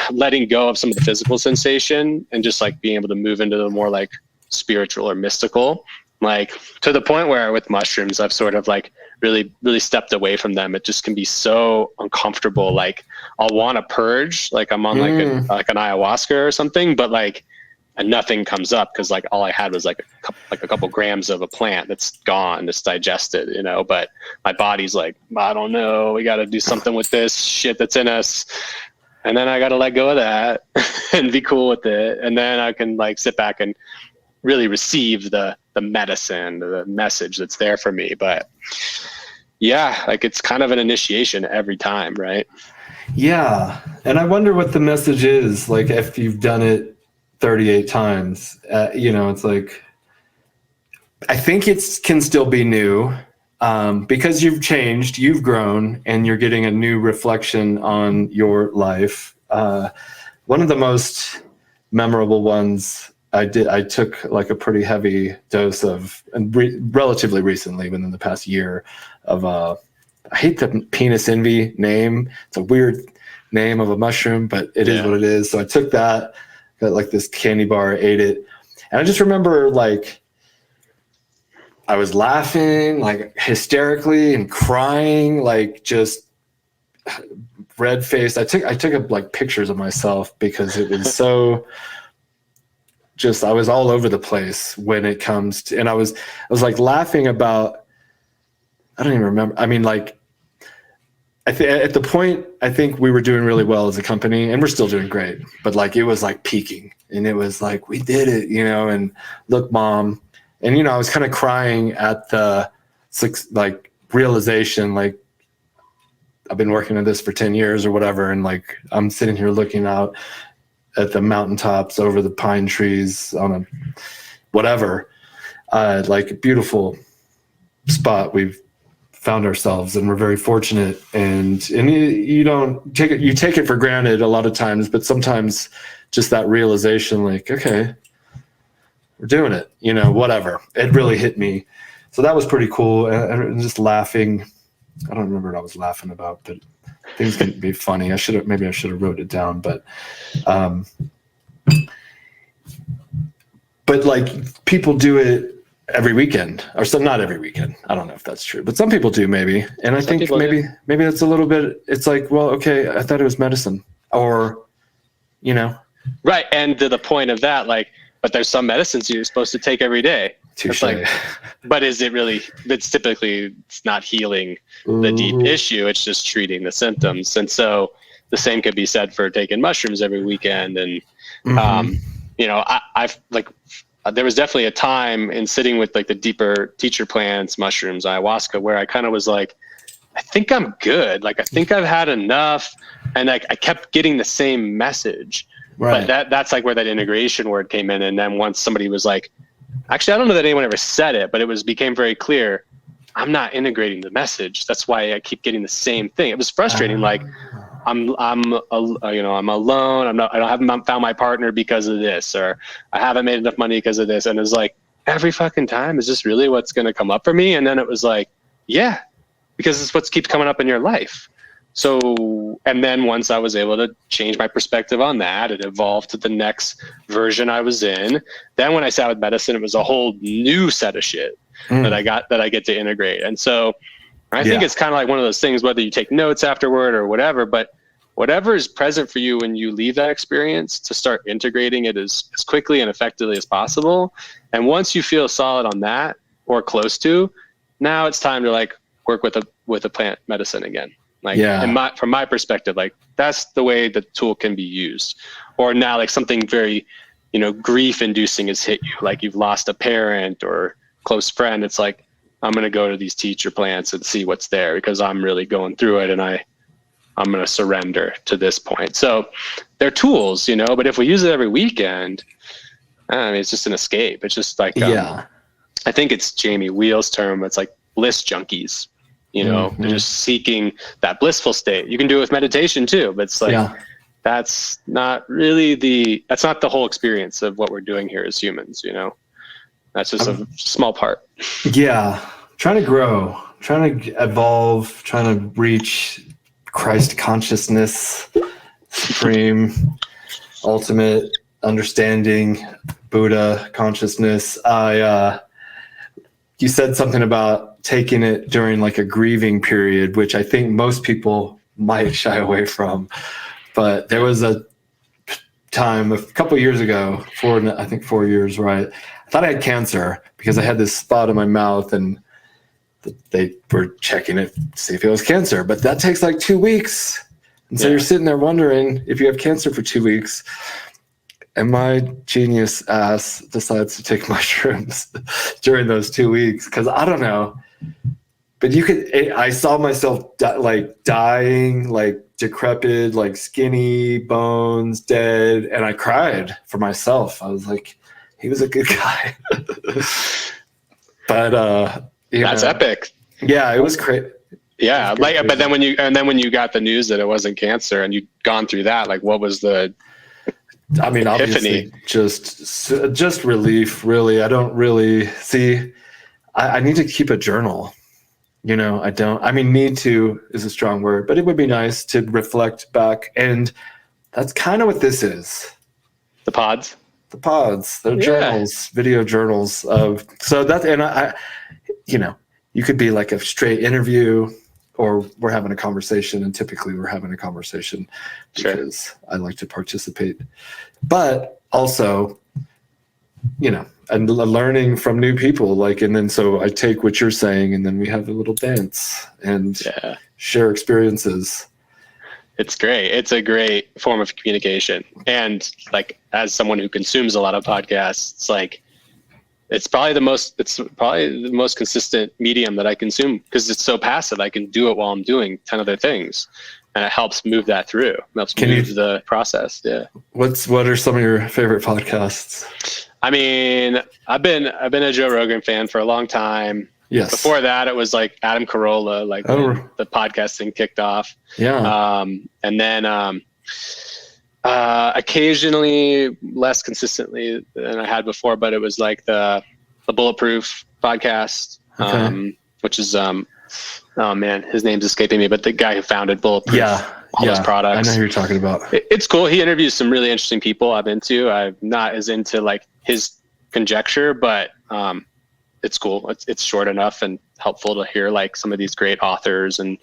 letting go of some of the physical sensation and just like being able to move into the more like spiritual or mystical, like to the point where with mushrooms, I've sort of like really stepped away from them. It just can be so uncomfortable. Like I'll want to purge, like I'm on like an ayahuasca or something, but like, and nothing comes up because like all I had was like a couple grams of a plant that's gone, that's digested, you know, but my body's like, I don't know, we got to do something with this shit that's in us. And then I got to let go of that and be cool with it. And then I can like sit back and really receive the medicine, the message that's there for me. But yeah, like it's kind of an initiation every time, right? Yeah. And I wonder what the message is, like if you've done it 38 times, you know, it's like, I think it can still be new because you've changed, you've grown, and you're getting a new reflection on your life. One of the most memorable ones I took like a pretty heavy dose of, and relatively recently, within the past year, of I hate the penis envy name. It's a weird name of a mushroom, but it is what it is. So I took that, got like this candy bar, ate it. And I just remember like, I was laughing like hysterically and crying, like just red faced. I took up like pictures of myself because it was so just, I was all over the place when it comes to, and I was like laughing about, I don't even remember. I mean, like, at the point, I think we were doing really well as a company, and we're still doing great, but like, it was like peaking, and it was like, we did it, you know, and look, Mom. And, you know, I was kind of crying at the like realization, like I've been working on this for 10 years or whatever. And like, I'm sitting here looking out at the mountaintops over the pine trees on a whatever, like a beautiful spot we've found ourselves, and we're very fortunate. And you don't take it, you take it for granted a lot of times, but sometimes just that realization, like, okay, we're doing it, you know, whatever. It really hit me. So that was pretty cool. And just laughing. I don't remember what I was laughing about, but things can be funny. Maybe I should have wrote it down, but like people do it every weekend, or some, not every weekend. I don't know if that's true, but some people do maybe. And I think maybe that's a little bit, it's like, well, okay, I thought it was medicine, or, you know. Right. And to the point of that, like, but there's some medicines you're supposed to take every day. Touché. Like, but is it really, it's typically, it's not healing the deep issue. It's just treating the symptoms. And so the same could be said for taking mushrooms every weekend. And, you know, I've like, there was definitely a time in sitting with like the deeper teacher plants, mushrooms, ayahuasca, where I kind of was like, I think I'm good. Like, I think I've had enough. And like, I kept getting the same message. Right. But that's like where that integration word came in. And then once somebody was like, actually, I don't know that anyone ever said it, but it became very clear, I'm not integrating the message. That's why I keep getting the same thing. It was frustrating. Like I'm alone. I haven't found my partner because of this, or I haven't made enough money because of this. And it's like, every fucking time, is this really what's going to come up for me? And then it was like, yeah, because it's what keeps coming up in your life. So, and then once I was able to change my perspective on that, it evolved to the next version I was in. Then when I sat with medicine, it was a whole new set of shit that I get to integrate. And so I think it's kind of like one of those things, whether you take notes afterward or whatever, but whatever is present for you when you leave that experience, to start integrating it as quickly and effectively as possible. And once you feel solid on that, or close to, now it's time to like work with a plant medicine again. Like, from my perspective, like that's the way the tool can be used. Or now, like something very, you know, grief inducing has hit you, like you've lost a parent or close friend. It's like, I'm going to go to these teacher plants and see what's there, because I'm really going through it. And I I'm going to surrender to this point. So they're tools, but if we use it every weekend, I mean, it's just an escape. It's just like, I think it's Jamie Wheel's term. It's like bliss junkies, they're just seeking that blissful state. You can do it with meditation too, but it's like, that's not the whole experience of what we're doing here as humans, that's just a small part. Yeah. Trying to grow, trying to evolve, trying to reach Christ consciousness, supreme, ultimate understanding, Buddha consciousness. You said something about taking it during like a grieving period, which I think most people might shy away from. But there was a time a couple of years ago, 4 years, right? I thought I had cancer because I had this spot in my mouth, and they were checking it to see if it was cancer. But that takes like 2 weeks. And so you're sitting there wondering if you have cancer for 2 weeks. And my genius ass decides to take mushrooms during those 2 weeks. Because I don't know. But I saw myself dying, like decrepit, like skinny bones, dead. And I cried for myself. I was like, he was a good guy. But that's epic. Yeah, it was great. Yeah, but then when you got the news that it wasn't cancer and you'd gone through that, like, what was the? I mean, epiphany? Obviously, just relief. Really, I don't really see. I need to keep a journal. I don't. I mean, need to is a strong word, but it would be nice to reflect back, and that's kind of what this is. The pods. They're journals, video journals of. So that, and I you could be like a straight interview, or we're having a conversation, and typically we're having a conversation because I like to participate, but also, and learning from new people, and then so I take what you're saying, and then we have a little dance and share experiences. It's great. It's a great form of communication. And like, as someone who consumes a lot of podcasts, it's probably the most consistent medium that I consume, because it's so passive. I can do it while I'm doing 10 other things, and it helps move that through. It helps move the process. Yeah. What are some of your favorite podcasts? I mean, I've been a Joe Rogan fan for a long time. Yes. Before that, it was like Adam Carolla, when the podcasting kicked off. Yeah. And then occasionally, less consistently than I had before, but it was like the Bulletproof Podcast, which is oh man, his name's escaping me, but the guy who founded Bulletproof. All those products. I know who you're talking about. It's cool. He interviews some really interesting people I'm into. I'm not as into like his conjecture, but it's cool. It's short enough and helpful to hear like some of these great authors and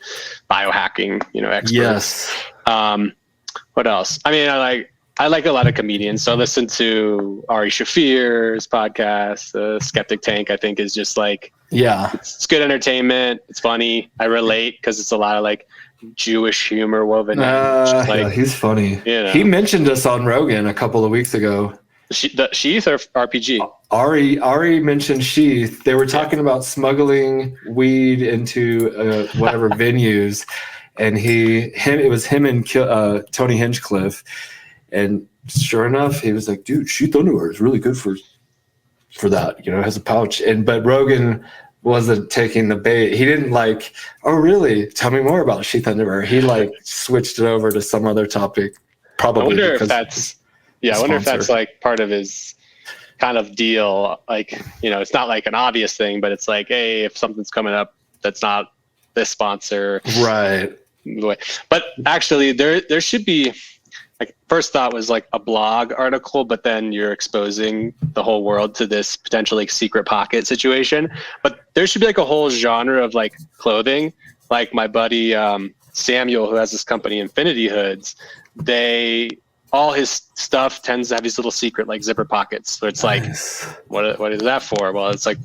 biohacking, experts. Yes. What else? I mean, I like a lot of comedians. So I listen to Ari Shaffir's podcast. Skeptic Tank, I think, is just like, it's good entertainment. It's funny. I relate because it's a lot of like Jewish humor woven in. He's funny. He mentioned us on Rogan a couple of weeks ago. The SHEATH or RPG? Ari mentioned SHEATH. They were talking about smuggling weed into whatever venues, and it was him and Tony Hinchcliffe, and sure enough, he was like, "Dude, SHEATH underwear is really good for that. It has a pouch." But Rogan wasn't taking the bait. He didn't like, "Oh, really? Tell me more about SHEATH underwear." He switched it over to some other topic. Probably. I wonder if that's like part of his kind of deal. Like, it's not like an obvious thing, but it's like, hey, if something's coming up that's not this sponsor, right? But actually, there should be. Like, first thought was like a blog article, but then you're exposing the whole world to this potential like secret pocket situation. But there should be like a whole genre of like clothing. Like my buddy Samuel, who has this company Infinity Hoods, all his stuff tends to have these little secret like zipper pockets. So it's like, what is that for? Well, it's like,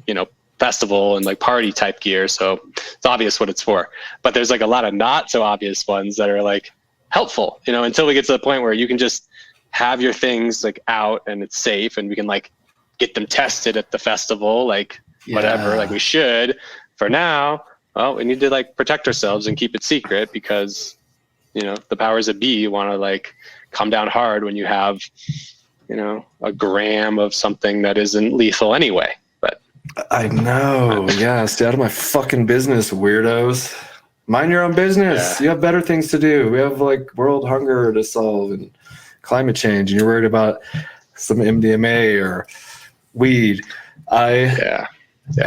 festival and like party type gear. So it's obvious what it's for. But there's like a lot of not so obvious ones that are like helpful, until we get to the point where you can just have your things like out and it's safe and we can like get them tested at the festival, whatever, like we should. For now, well, we need to like protect ourselves and keep it secret because the powers that be want to like come down hard when you have, a gram of something that isn't lethal anyway. But I know. Yeah. Stay out of my fucking business, weirdos. Mind your own business. Yeah. You have better things to do. We have like world hunger to solve and climate change, and you're worried about some MDMA or weed. I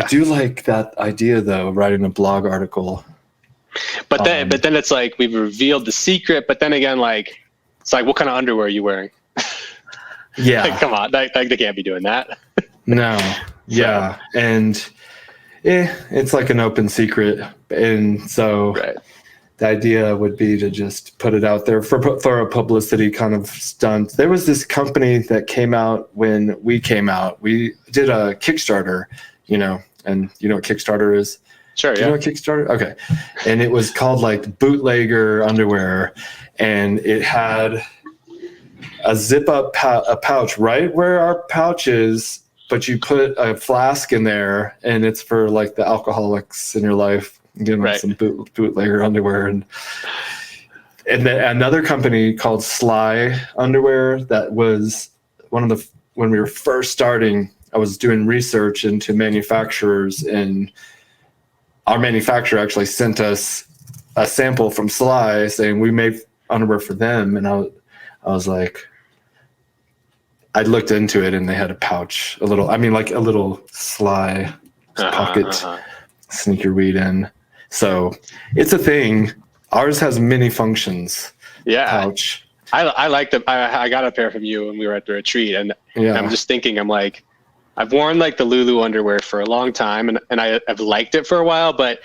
do like that idea though, writing a blog article. But then it's like we've revealed the secret, but then again, like it's like, what kind of underwear are you wearing? Yeah. Like, come on, they can't be doing that. No. Yeah. And it's like an open secret. And so Right. the idea would be to just put it out there for a publicity kind of stunt. There was this company that came out when we came out. We did a Kickstarter, and you know what Kickstarter is? Sure. Do you know what Kickstarter? Okay. And it was called like bootlegger underwear, and it had a zip up a pouch right where our pouch is, but you put a flask in there, and it's for like the alcoholics in your life. Right. Some bootlegger underwear, and then another company called Sly Underwear that was when we were first starting. I was doing research into manufacturers, and our manufacturer actually sent us a sample from Sly saying we made underwear for them, and I was like, I looked into it, and they had a pouch, a little Sly pocket, sneak your weed in. So it's a thing. Ours has many functions. Yeah. Pouch. I liked it. I got a pair from you when we were at the retreat, and Yeah. I'm just thinking, I'm like, I've worn like the Lulu underwear for a long time, and I've liked it for a while, but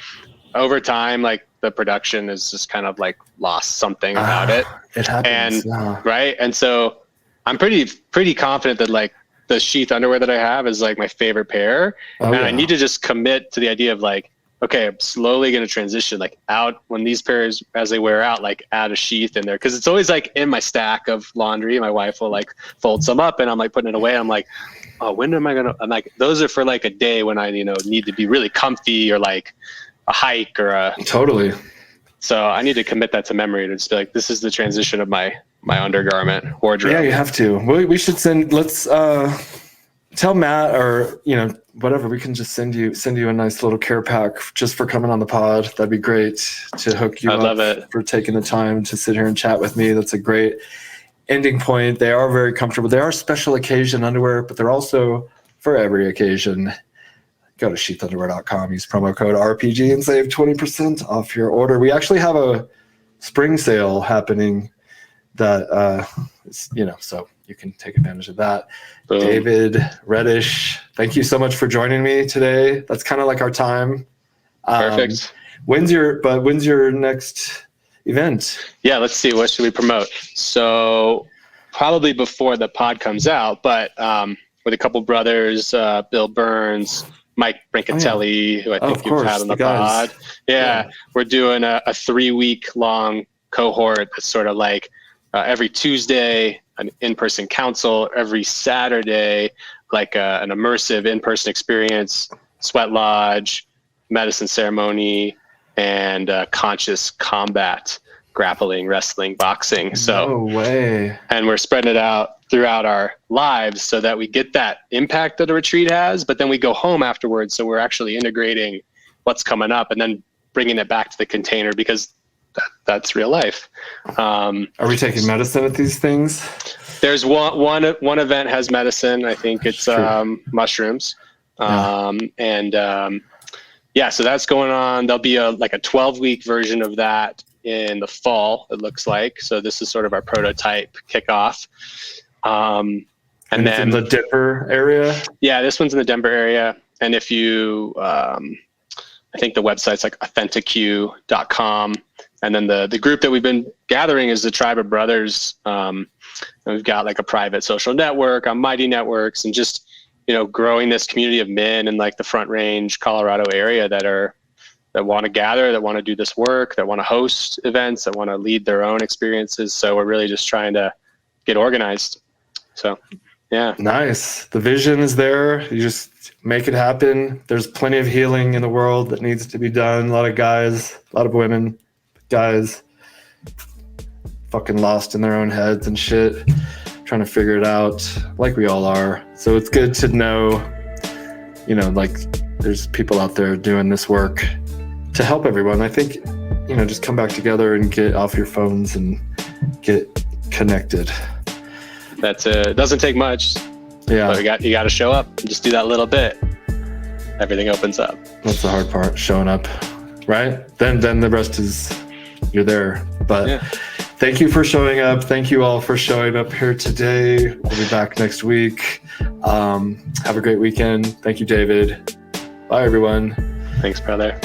over time, like the production has just kind of like lost something about it. It happens. And right. And so I'm pretty confident that like the SHEATH underwear that I have is like my favorite pair. I need to just commit to the idea of like, okay, I'm slowly going to transition like out when these pairs, as they wear out, like add a SHEATH in there. Cause it's always like in my stack of laundry. My wife will like fold some up, and I'm like putting it away. I'm like, oh, when am I going to, I'm like, those are for like a day when I, need to be really comfy, or like a hike or Totally. So I need to commit that to memory to just be like, this is the transition of my undergarment wardrobe. Yeah, you have to. We should let's tell Matt, or whatever, we can just send you a nice little care pack just for coming on the pod. That'd be great to hook you up. Love it. For taking the time to sit here and chat with me. That's a great ending point. They are very comfortable. They are special occasion underwear, but they're also for every occasion. Go to sheathunderwear.com, use promo code RPG and save 20% off your order. We actually have a spring sale happening that so you can take advantage of that. Boom. David, Redish, thank you so much for joining me today. That's kind of like our time. Perfect. When's your next event? Yeah, let's see. What should we promote? So probably before the pod comes out, but with a couple brothers, Bill Burns, Mike Brincatelli, who I think you've had on the pod. Yeah, we're doing a 3-week long cohort that's sort of like every Tuesday, an in-person council, every Saturday, like an immersive in-person experience, sweat lodge, medicine ceremony, and conscious combat, grappling, wrestling, boxing. So No way. And we're spreading it out throughout our lives so that we get that impact that a retreat has, but then we go home afterwards. So we're actually integrating what's coming up and then bringing it back to the container, because that's real life. Are we taking medicine at these things? There's one event has medicine. I think it's mushrooms. So that's going on. There'll be a 12-week version of that in the fall, it looks like. So this is sort of our prototype kickoff. And then in the Denver area? Yeah, this one's in the Denver area. And if you, I think the website's like authenticq.com. And then the group that we've been gathering is the Tribe of Brothers. And we've got like a private social network on Mighty Networks, and just, growing this community of men in like the Front Range, Colorado area that want to gather, that want to do this work, that want to host events, that want to lead their own experiences. So we're really just trying to get organized. So, yeah. Nice. The vision is there. You just make it happen. There's plenty of healing in the world that needs to be done. A lot of guys, a lot of women, guys. fucking lost in their own heads and shit, trying to figure it out, like we all are. So it's good to know, you know, like there's people out there doing this work to help everyone. I think, you know, just come back together and get off your phones and get connected. It doesn't take much. Yeah. But you got to show up and just do that little bit. Everything opens up. That's the hard part, showing up, right? Then the rest is, you're there. But Yeah. Thank you for showing up. Thank you all for showing up here today. We'll be back next week. Have a great weekend. Thank you, David. Bye, everyone. Thanks, brother.